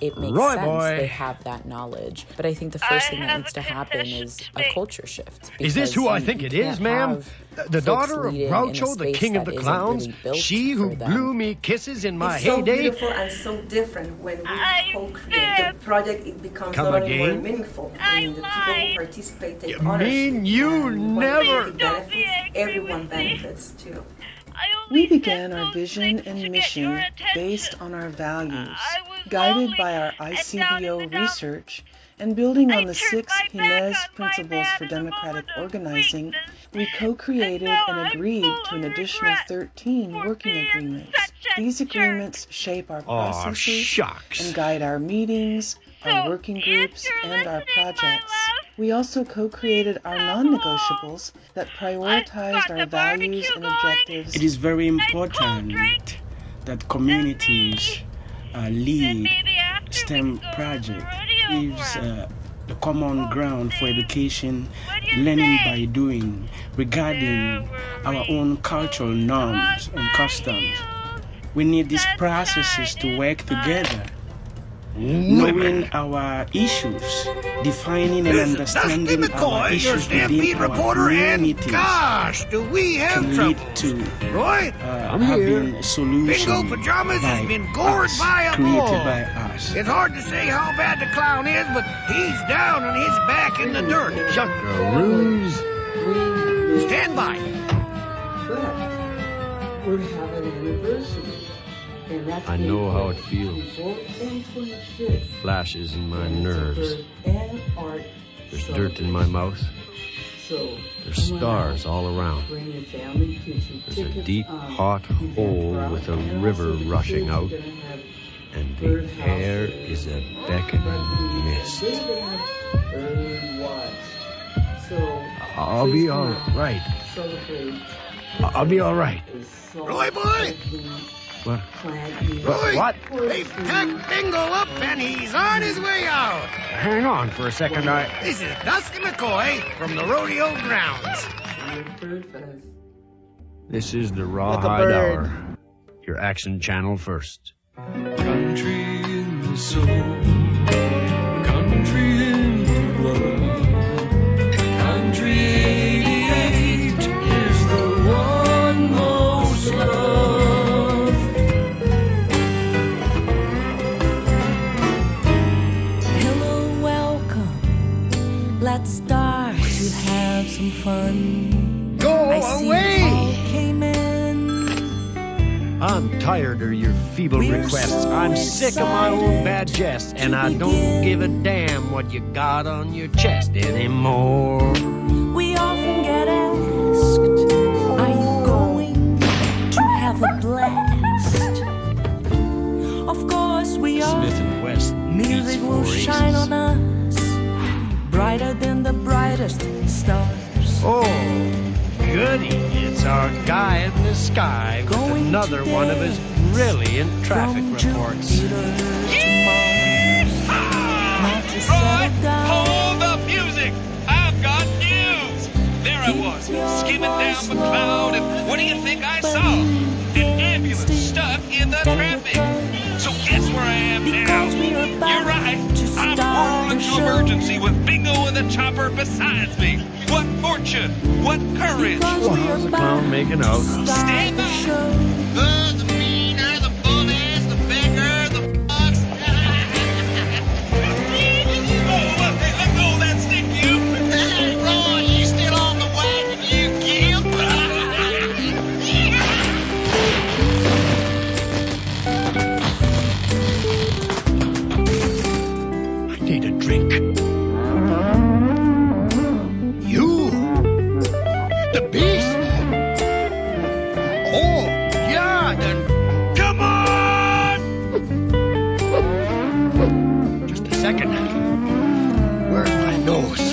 It makes sense. They have that knowledge. But I think the first thing that needs to happen is a culture shift. Is this who I think it is, ma'am? The daughter of Groucho, the king of the clowns? She who blew me kisses in my heyday? It's so beautiful and so different when we co-create the project. It becomes not only more meaningful. And the people who participate take ownership. You never... Everyone benefits too. We began our vision and mission based on our values, guided by our ICBO research, and building on the 6 Jimenez Principles for Democratic Organizing. We co-created and agreed to an additional 13 working agreements. These agreements shape our processes and guide our meetings, our working groups, and our projects. We also co-created our non-negotiables that prioritized our values and objectives. It is very important that communities lead STEM projects. It gives the common ground for education, learning by doing, regarding our own cultural norms and customs. We need these processes to work together, knowing our issues, defining and understanding our issues within our communities do we have can lead to having a solution Bingo Pajamas has been gored by a created bull. by us. It's hard to say how bad the clown is, but he's down on his back in the dirt. Ruse. Stand by. We're having an anniversary. I know how it feels. Flashes in my nerves. There's dirt in my mouth. There's stars all around. There's a deep, hot hole with a river rushing out. And the air is a beckoning mist. I'll be all right. I'll be all right. Roy boy! What? Roy! What? They've packed Bingo up and he's on his way out. Hang on for a second. This is Dusty McCoy from the rodeo grounds. This is the Rawhide Hour. Your action channel first. Country in the soul, country in the blood. Country 88 is the one most loved. Hello, welcome. Let's start to have some fun. Go away! Came in. I'm tired of your feeble requests. I'm sick of my own bad jests, and I don't give a damn what you got on your chest anymore. We often get asked, are you going to have a blast? Of course we are. Smith and West Music will beats shine on us, brighter than the brightest stars. Oh, goody, it's It's our guy in the sky with another one of his brilliant traffic reports. Roy, hold the music! I've got news! There I was, skimming down McCloud, and what do you think I saw? An ambulance stuck in the traffic. So guess where I am now? You're right, I'm whirling to emergency with Bingo and the chopper beside me. What fortune, what courage. Well, how's the clown making out? Stand by. The meaner, the bullies, the beggar, the fox. Hey, let go of that stick, you. Hey, Roy, you still on the wagon, you gimp? I need a drink. You? The beast? Oh, yeah, then come on! Just a second. Where's my nose?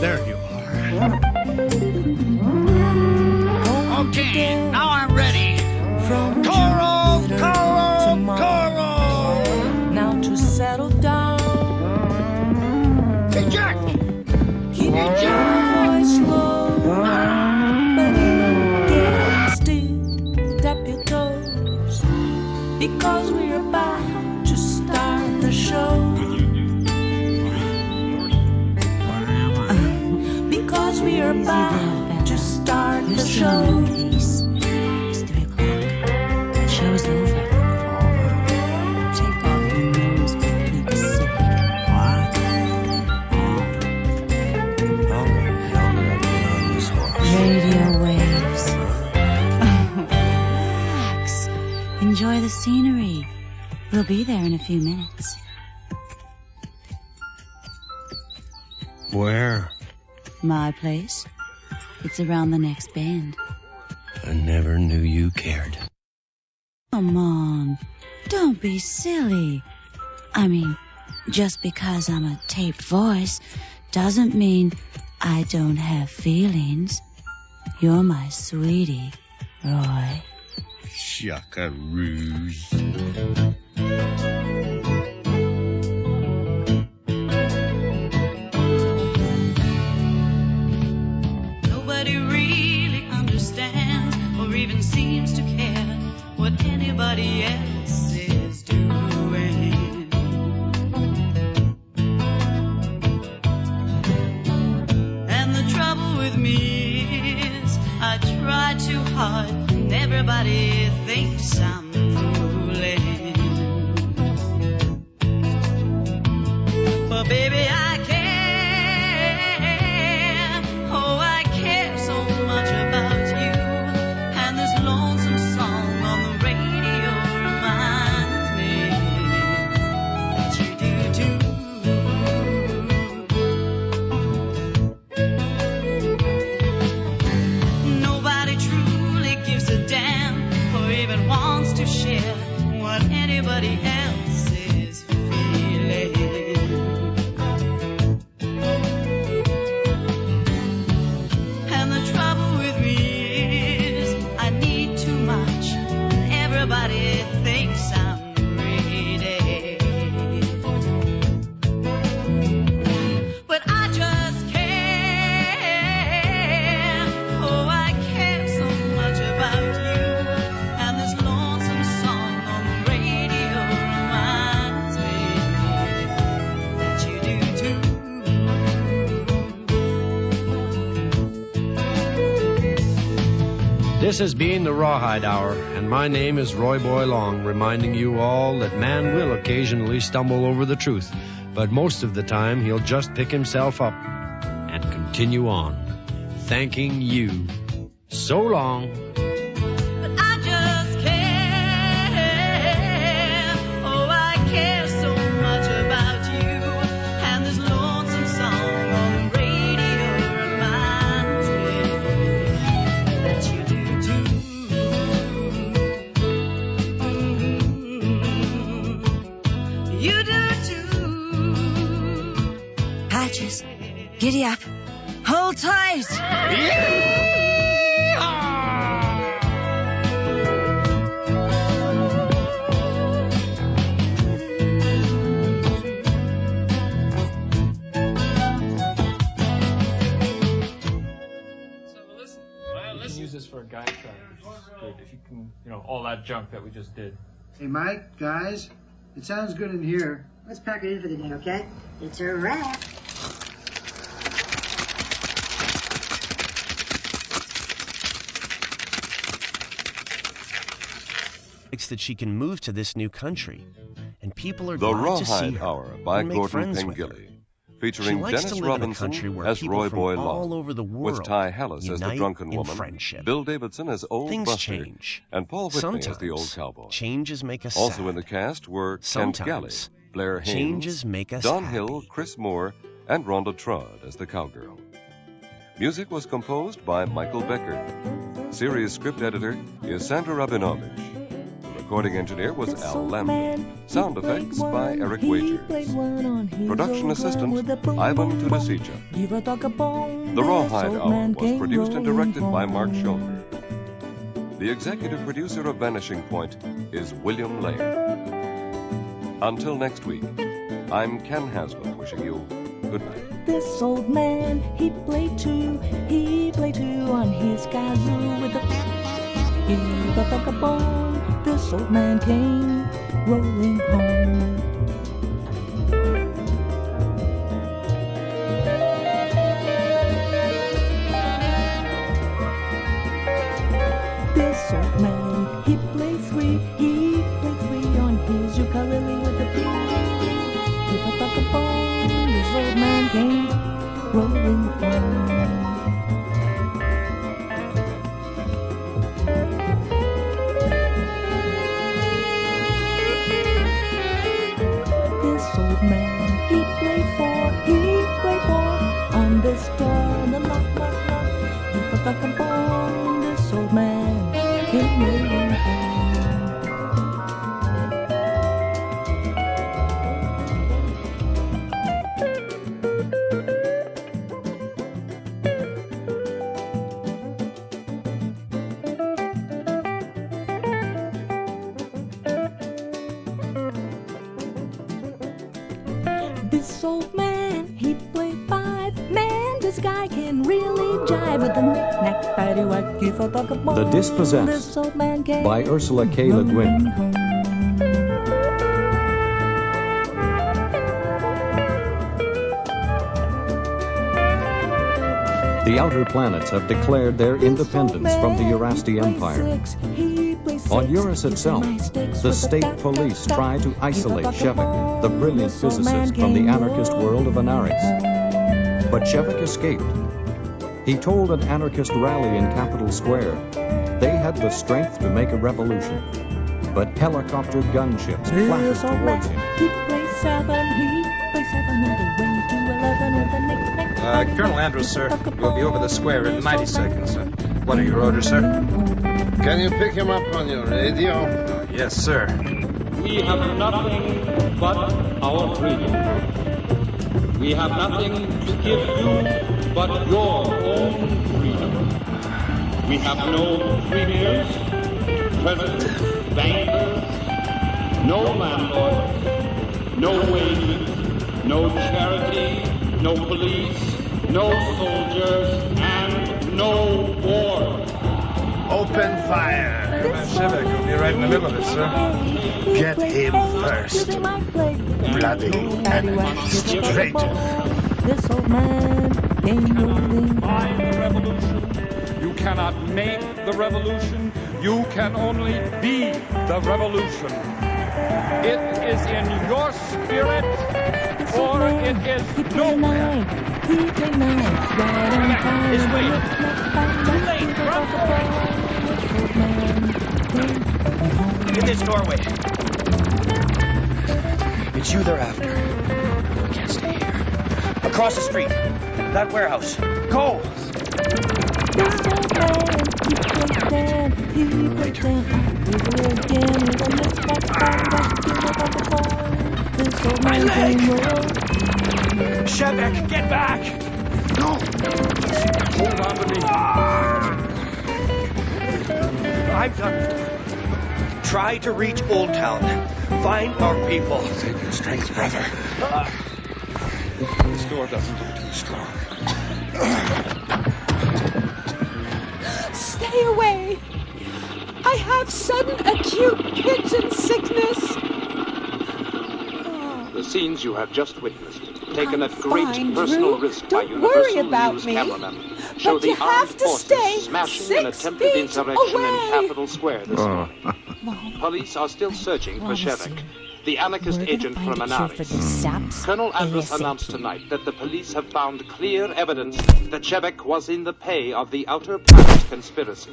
There you are. Okay, now I'm ready. Toro, Toro, Toro! Now to settle down. Hey, Jack! Keep your voice low, but get still, tap your toes, because we're about to start the show. Because we're about to start the show. Please. It's 3 o'clock. The show's over. Take off your nose, make us sick. What? How the hell did I get on this horse? Radio waves. Relax. Enjoy the scenery. We'll be there in a few minutes. Where? My place. It's around the next bend. I never knew you cared. Come on. Don't be silly. I mean, just because I'm a taped voice doesn't mean I don't have feelings. You're my sweetie, Roy. Chuckaroos. Nobody really understands or even seems to care what anybody else is doing. And the trouble with me is I try too hard and everybody thinks I'm fooling. But baby, I care. Oh, I care so much about you. And this lonesome song on the radio reminds me that you do too. Nobody truly gives a damn or even wants to share what anybody else is feeling. And the trouble with me is I need too much and everybody thinks I'm greedy. But I just care. Oh, I care so much about you. And this lonesome song on the radio reminds me that you do too. This has been the Rawhide Hour, and my name is Roy Boy Long, reminding you all that man will occasionally stumble over the truth, but most of the time he'll just pick himself up and continue on. Thanking you. So long. But I just care. Oh, I care so much about you. And this lonesome song on the radio reminds me that you do too. You do too. I just Giddy up. Hold tight. Use this for a guide track, which is good. If you can, all that junk that we just did. Hey, Mike, guys, it sounds good in here. Let's pack it in for the day, okay? It's a wrap. That she can move to this new country, and people are The glad to see Rawhide her Hour by and make Gordon friends with her. Pengilly, She featuring likes Dennis to live in a country Robinson where as people Roy from Boy all Long, over the world with Ty Hallis as the unite drunken in woman, friendship. Bill Davidson as Old Things Buster, change. and Paul Whitney as the Sometimes Old Cowboy. changes make us Also sad. in the cast were Kent Sometimes Galley, Blair Haynes, changes make us Don happy. Hill, Chris Moore, and Rhonda Trott as the Cowgirl. Music was composed by Michael Becker. Series script editor is Sandra Rabinovich. Recording engineer was Al Lambert. Sound effects by Eric Wagers. Production assistant, Ivan Tudosica. The Rawhide Hour was produced and directed by Mark Schoner. The executive producer of Vanishing Point is William Lair. Until next week, I'm Ken Haslam wishing you good night. This old man, he played two on his kazoo with a bone. This old man came rolling home. This old man, he played three on his ukulele with a give a bone. This old man came rolling home. Man, he played four on this door, the knock. If I talk about this old man came rolling home. This old man, he played five. Man, this guy can really jive with the knick-knack, paddywhack, if I talk about The Dispossessed this old man came by Ursula K. Le Guin. The outer planets have declared their independence from the Urasti Empire. On Eurus itself, the state police try to isolate Shevik, the brilliant physicist, from the anarchist world of Anaris. But Shevik escaped. He told an anarchist rally in Capitol Square they had the strength to make a revolution. But helicopter gunships clattered towards him. Colonel Andrews, sir. We'll be over the square in 90 seconds. What are your orders, sir? Can you pick him up on your radio? Yes, sir. We have nothing but our freedom. We have nothing to give you but your own freedom. We have no premiers, presidents, bankers, no landlords, no wages, no charity, no police, no soldiers, and no war. Open fire. Shevik will be right in the middle of it, sir. Get him first. Bloody anarchist traitor. This old man came rolling Find the revolution. You cannot make the revolution. You can only be the revolution. It is in your spirit, or it is nowhere. He played nine, right on time. His way. Too late, run for it. In this doorway. It's you they're after. You can't stay here. Across the street. That warehouse. Go! My leg! Shevik, get back! No! Hold on to me. I'm done. Try to reach Old Town. Find our people. Save your strength, brother. This door doesn't look too strong. Stay away. I have sudden acute pigeon sickness. The scenes you have just witnessed, taken I'm at great fine, personal Drew. risk Don't by Universal worry News about me. cameramen, show But the you armed have to forces stay smashing an 6 attempted feet insurrection away. in Capitol Square this morning. Mom, Police are still searching for promise Shevek, you, the anarchist we're gonna agent find from a cure for Animate. these saps Colonel Andrus ASAP. announced tonight that the police have found clear evidence that Shevek was in the pay of the Outer Planet conspiracy.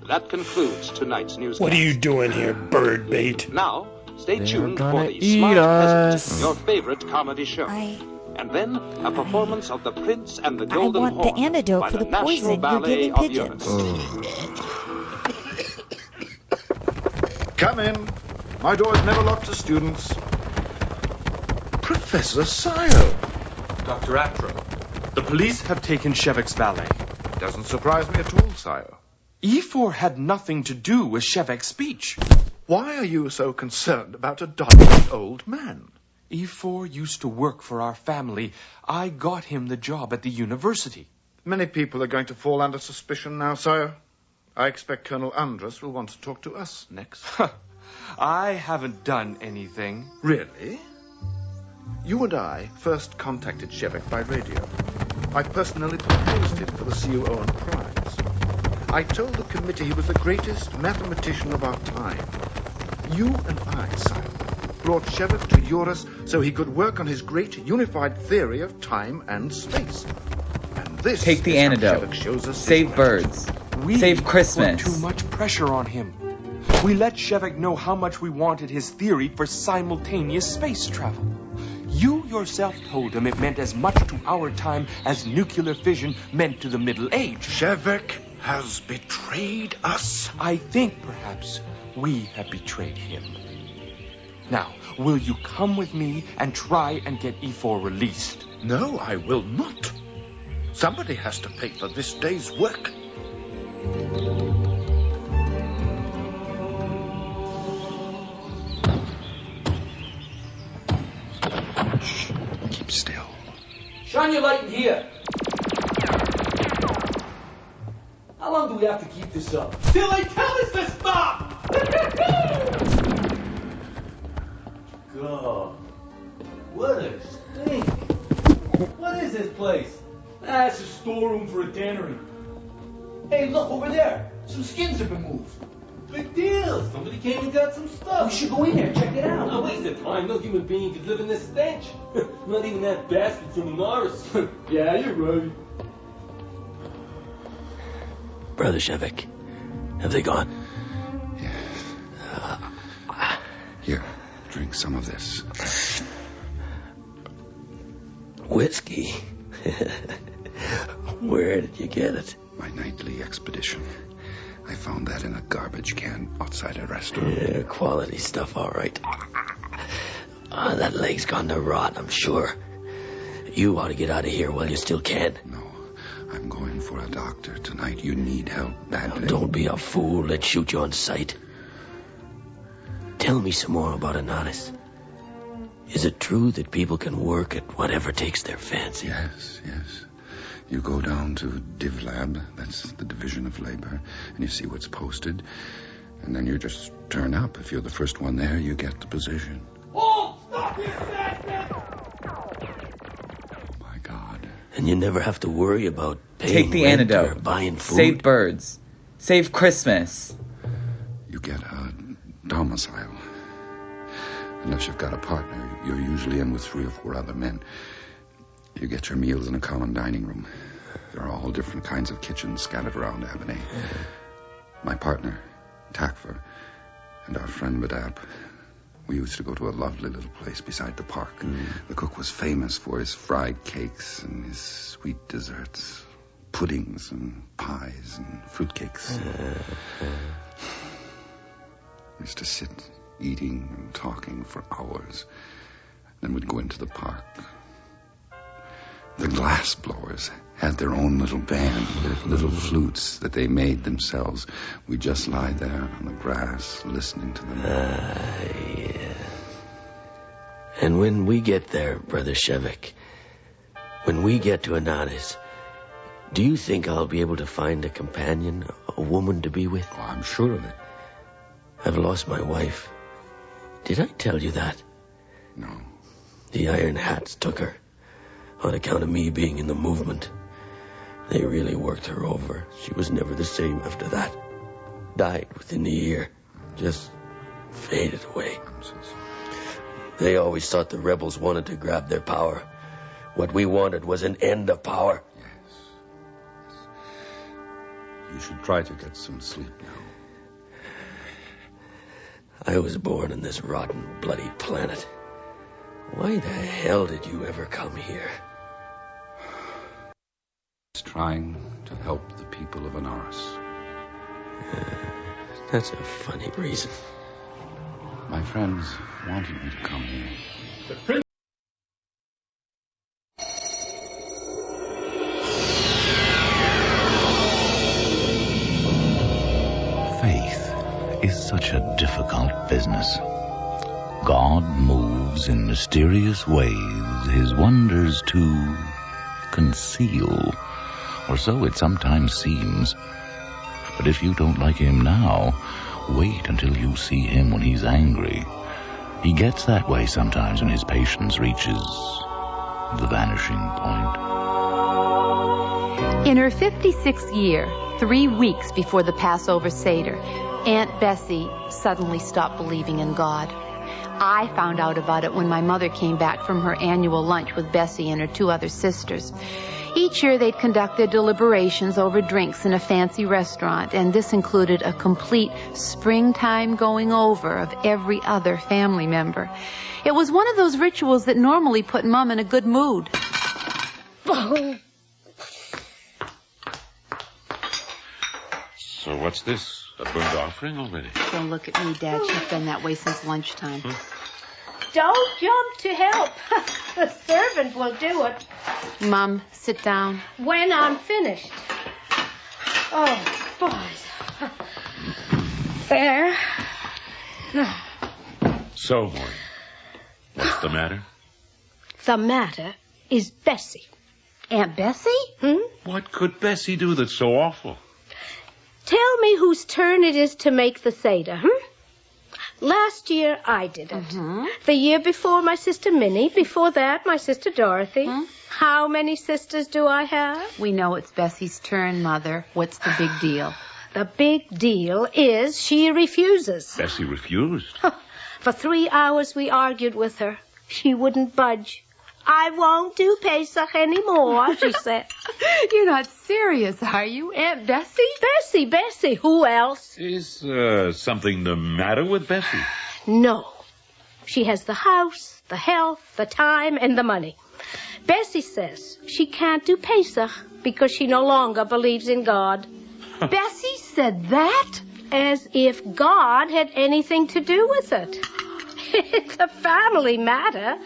That concludes tonight's newscast. What are you doing here, bird bait? Now, stay tuned for gonna the eat Smart us. Peasant, your favorite comedy show. And then a performance of The Prince and the Golden want the Horn antidote by for the the National poison you're Ballet giving of pigeons. Europe. Come in. My door is never locked to students. Professor Sio. Dr. Atro, the police have taken Shevek's valet. Doesn't surprise me at all, Sio. E4 had nothing to do with Shevek's speech. Why are you so concerned about a dying old man? E4 used to work for our family. I got him the job at the university. Many people are going to fall under suspicion now, Sire. I expect Colonel Andrus will want to talk to us next. I haven't done anything. Really? You and I first contacted Shevek by radio. I personally proposed him for the C.U. Owen Prize. I told the committee he was the greatest mathematician of our time. You and I, Sire, brought Shevek to Eurus so he could work on his great unified theory of time and space. And this Take the is how antidote. Shevek shows us Save birds. We Save Christmas. put too much pressure on him. We let Shevek know how much we wanted his theory for simultaneous space travel. You yourself told him it meant as much to our time as nuclear fission meant to the Middle Age. Shevek has betrayed us. I think perhaps we have betrayed him. Now, will you come with me and try and get E4 released? No, I will not. Somebody has to pay for this day's work. Shh. Keep still. Shine your light in here. How long do we have to keep this up? Till they tell us to stop! God. What a stink. What is this place? It's a storeroom for a tannery. Hey, look over there. Some skins have been moved. Big deal. Somebody came and got some stuff. We should go in there, check it out. No waste of time. No human being could live in this stench. Not even that bastard from the Norris. Yeah, you're right. Brother Shevek, have they gone? Here, drink some of this. Whiskey? Where did you get it? My nightly expedition. I found that in a garbage can outside a restaurant. Yeah, quality stuff, all right. That leg's gone to rot, I'm sure. You ought to get out of here while you still can. No, I'm going for a doctor tonight. You need help badly. Don't be a fool. Let's shoot you on sight. Tell me some more about Anatis. Is it true that people can work at whatever takes their fancy? Yes. You go down to DivLab, that's the Division of Labor, and you see what's posted. And then you just turn up. If you're the first one there, you get the position. Oh, stop this bastard! My God. And you never have to worry about paying Take the rent antidote. or buying food. Save birds. Save Christmas. You get a domicile. Unless you've got a partner, you're usually in with 3 or 4 other men. You get your meals in a common dining room. There are all different kinds of kitchens scattered around Avonay. My partner, Takfer, and our friend Badap, we used to go to a lovely little place beside the park. The cook was famous for his fried cakes and his sweet desserts, puddings and pies and fruitcakes. We used to sit eating and talking for hours. Then we'd go into the park. The glass blowers had their own little band with little flutes that they made themselves. We just lie there on the grass listening to them. Yeah. And when we get there, Brother Shevik, when we get to Ananis, do you think I'll be able to find a companion, a woman to be with? Oh, I'm sure of it. I've lost my wife. Did I tell you that? No. The Iron Hats took her on account of me being in the movement. They really worked her over. She was never the same after that. Died within a year. Just faded away. They always thought the rebels wanted to grab their power. What we wanted was an end of power. Yes. You should try to get some sleep now. I was born on this rotten, bloody planet. Why the hell did you ever come here? It's trying to help the people of Anaris. That's a funny reason. My friends wanted me to come here. Faith is such a difficult business. God moves in mysterious ways his wonders to conceal, or so it sometimes seems. But if you don't like him now, wait until you see him when he's angry. He gets that way sometimes when his patience reaches the vanishing point. In her 56th year, 3 weeks before the Passover Seder, Aunt Bessie suddenly stopped believing in God. I found out about it when my mother came back from her annual lunch with Bessie and her 2 other sisters. Each year they'd conduct their deliberations over drinks in a fancy restaurant, and this included a complete springtime going over of every other family member. It was one of those rituals that normally put Mom in a good mood. So what's this? A burnt offering already? Don't look at me, Dad. She's been that way since lunchtime. Don't jump to help. The servant will do it. Mom, sit down. When I'm finished. Oh, boys. There. So, Maureen, what's the matter? The matter is Bessie. Aunt Bessie? What could Bessie do that's so awful? Tell me whose turn it is to make the Seder, Last year, I did it. The year before, my sister Minnie. Before that, my sister Dorothy. How many sisters do I have? We know it's Bessie's turn, Mother. What's the big deal? The big deal is she refuses. Bessie refused? For 3 hours, we argued with her. She wouldn't budge. I won't do Pesach anymore, she said. You're not serious, are you, Aunt Bessie? Bessie. Who else? Is something the matter with Bessie? No. She has the house, the health, the time, and the money. Bessie says she can't do Pesach because she no longer believes in God. Bessie said that? As if God had anything to do with it. It's a family matter.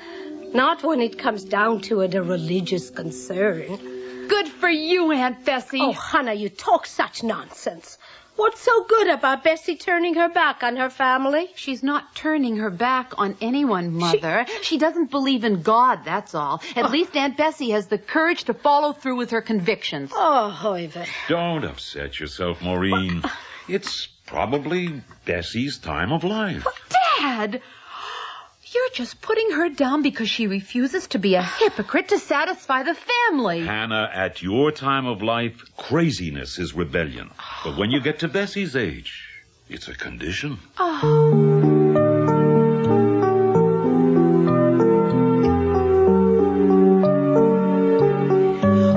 Not when it comes down to it, a religious concern. Good for you, Aunt Bessie. Oh, Hannah, you talk such nonsense. What's so good about Bessie turning her back on her family? She's not turning her back on anyone, Mother. She doesn't believe in God, that's all. At least Aunt Bessie has the courage to follow through with her convictions. Oh, Hoive. Don't upset yourself, Maureen. It's probably Bessie's time of life. Dad! You're just putting her down because she refuses to be a hypocrite to satisfy the family. Hannah, at your time of life, craziness is rebellion. But when you get to Bessie's age, it's a condition.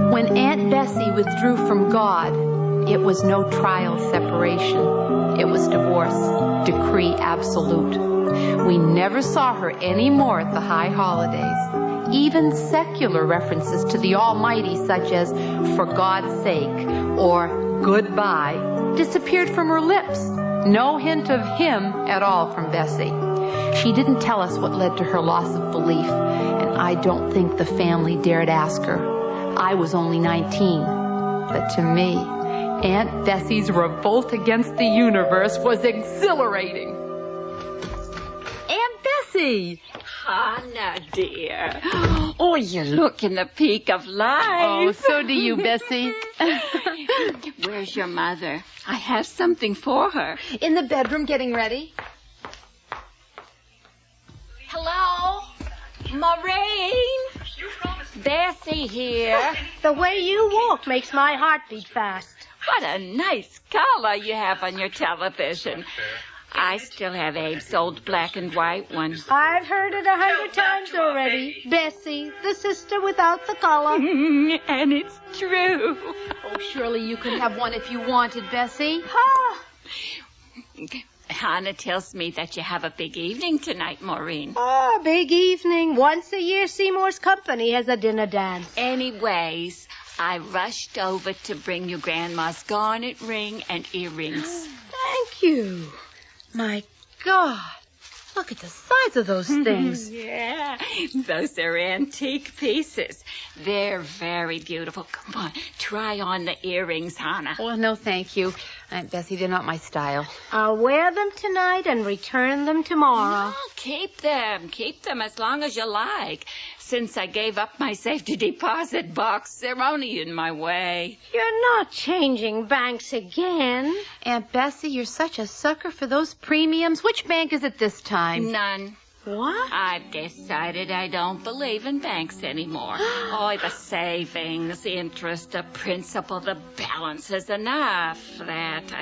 When Aunt Bessie withdrew from God, it was no trial separation. It was divorce, decree absolute. We never saw her any more at the high holidays. Even secular references to the Almighty, such as "for God's sake" or "goodbye," disappeared from her lips. No hint of him at all from Bessie. She didn't tell us what led to her loss of belief, and I don't think the family dared ask her. I was only 19. But to me, Aunt Bessie's revolt against the universe was exhilarating. Aunt Bessie! Hannah, dear. Oh, you look in the peak of life. Oh, so do you, Bessie. Where's your mother? I have something for her. In the bedroom getting ready. Hello? Maureen? Bessie here. The way you walk makes my heart beat fast. What a nice color you have on your television. I still have Abe's old black and white one. I've heard it 100 times already. Bessie, the sister without the color. And it's true. Oh, surely you could have one if you wanted, Bessie. Ah. Hannah tells me that you have a big evening tonight, Maureen. Ah, big evening. Once a year, Seymour's company has a dinner dance. Anyways, I rushed over to bring you Grandma's garnet ring and earrings. Thank you. My God. Look at the size of those things. Yeah, those are antique pieces. They're very beautiful. Come on, try on the earrings, Hannah. Oh, no, thank you. Aunt Bessie, they're not my style. I'll wear them tonight and return them tomorrow. No, keep them. Keep them as long as you like. Since I gave up my safety deposit box, they're only in my way. You're not changing banks again. Aunt Bessie, you're such a sucker for those premiums. Which bank is it this time? None. What? I've decided I don't believe in banks anymore. Oh, the savings, interest, the principal, the balance is enough. That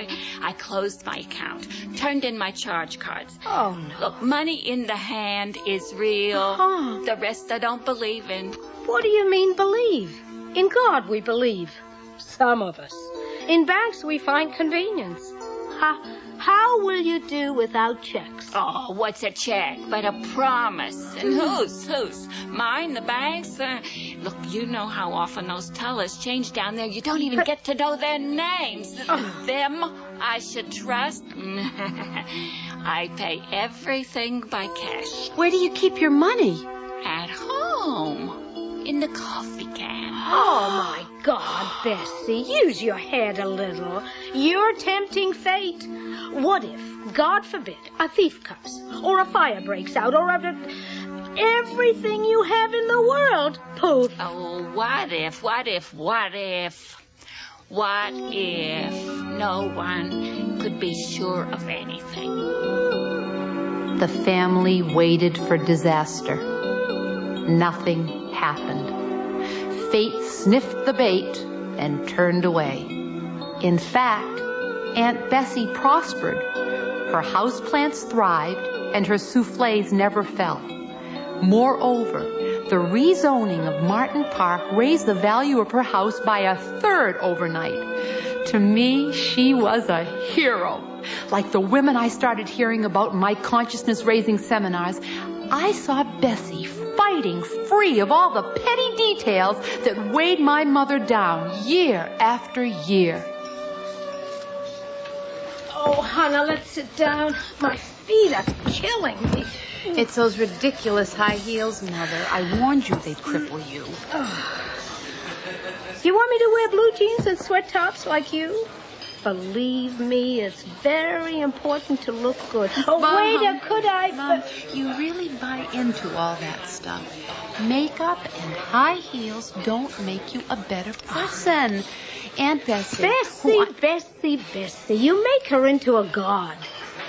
I closed my account, turned in my charge cards. Oh, no. Look, money in the hand is real. The rest I don't believe in. What do you mean believe? In God we believe. Some of us. In banks we find convenience. How will you do without checks? Oh, what's a check but a promise? And whose? Mine, the bank's? Look, you know how often those tellers change down there. You don't even get to know their names. Them I should trust? I pay everything by cash. Where do you keep your money? At home. In the coffee can. Oh, my God, Bessie, use your head a little. You're tempting fate. What if, God forbid, a thief comes, or a fire breaks out, or everything you have in the world, poof. Oh, what if no one could be sure of anything? The family waited for disaster. Nothing happened. Fate sniffed the bait and turned away. In fact, Aunt Bessie prospered. Her houseplants thrived, and her soufflés never fell. Moreover, the rezoning of Martin Park raised the value of her house by a third overnight. To me, she was a hero. Like the women I started hearing about in my consciousness-raising seminars, I saw Bessie fighting free of all the petty details that weighed my mother down year after year. Oh, Hannah, let's sit down. My feet are killing me. It's those ridiculous high heels, Mother. I warned you they'd cripple you. You want me to wear blue jeans and sweat tops like you? Believe me, it's very important to look good. Oh, Mom, waiter, could I... Mom, you really buy into all that stuff. Makeup and high heels don't make you a better person. Aunt Bessie... Bessie, you make her into a god.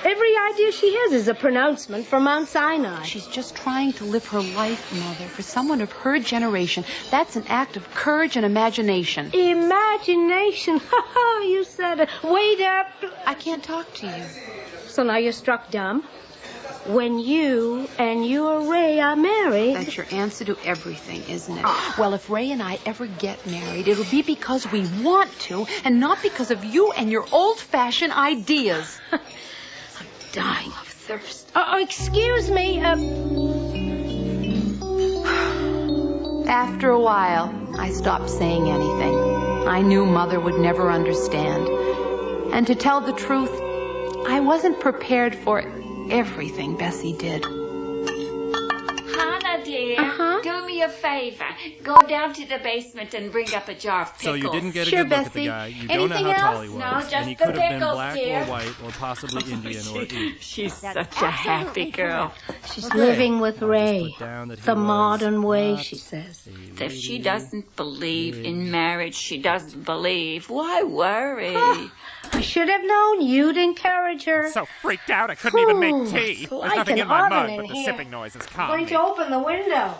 Every idea she has is a pronouncement from Mount Sinai. She's just trying to live her life, Mother. For someone of her generation, that's an act of courage and imagination. Imagination? Ha ha, you said it. Wait up. I can't talk to you. So now you're struck dumb? When you and your Ray are married... That's your answer to everything, isn't it? Well, if Ray and I ever get married, it'll be because we want to, and not because of you and your old-fashioned ideas. Dying of thirst. Excuse me. After a while, I stopped saying anything. I knew Mother would never understand. And to tell the truth, I wasn't prepared for everything Bessie did. Hannah, dear, do me a favor. Go down to the basement and bring up a jar of pickles. So you didn't get a sure, good look at Bessie. the guy. You don't know Anything how tall else? he was. No, just and he the could have been pickles, black dear. or white or possibly Indian or Eve. She's such a happy girl. She's living with Ray. The modern way, she says. If she doesn't believe in marriage, she doesn't believe. Why worry? I should have known you'd encourage her. So freaked out I couldn't even make tea. It's There's like nothing an in my oven mug in but the here. sipping noises I'm calm going me. to open the window.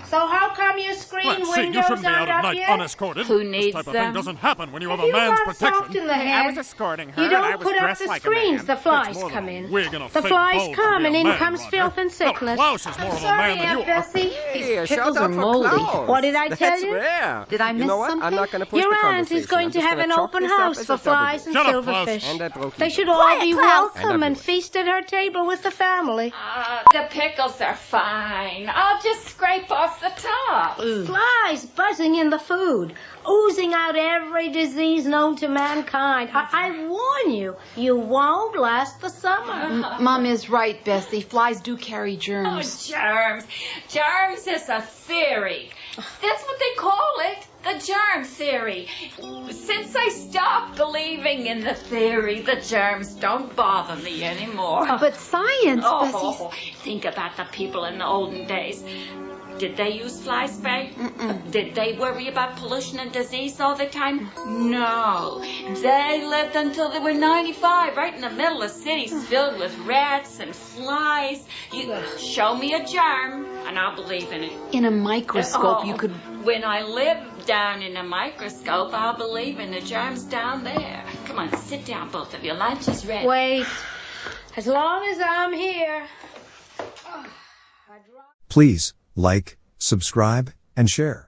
So how come your screen Let's see, you windows shouldn't be aren't out at up night yet? unescorted. Who This needs type of them? thing doesn't happen when you have Have a you man's got soft in protection. the head? I was escorting her You and I don't was put up dressed the like a screens. man. The flies It's more come than a in. wig and a The fake flies bulge to come be a and in man, comes Roger. filth and sickness. Klaus is more of a Sorry, man than Aunt you are. Bessie. Hey, pickles shout are out for moldy. Klaus. What did I tell That's you? rare. Did I miss You know what? something? I'm not going to push Your the aunt conversation. is going I'm to just have gonna an chalk open this up house as for a flies and Shut up, Klaus. silverfish. And I broke They even. should all Quiet, be Klaus. welcome And I and blew it. feast at her table with the family. The pickles are fine. I'll just scrape off the top. Flies buzzing in the food, oozing out every disease known to mankind. I warn you, you won't last the summer. Mom is right, Bessie. Flies do carry germs. Germs. Germs is a theory. That's what they call it. The germ theory. Since I stopped believing in the theory, the germs don't bother me anymore. But science, Oh, think about the people in the olden days. Did they use fly spray? Did they worry about pollution and disease all the time? No. They lived until they were 95, right in the middle of cities filled with rats and flies. You show me a germ, and I'll believe in it. In a microscope, you could... When I live down in a microscope, I'll believe in the germs down there. Come on, sit down, both of you. Lunch is ready. Wait. As long as I'm here. Please like, subscribe, and share.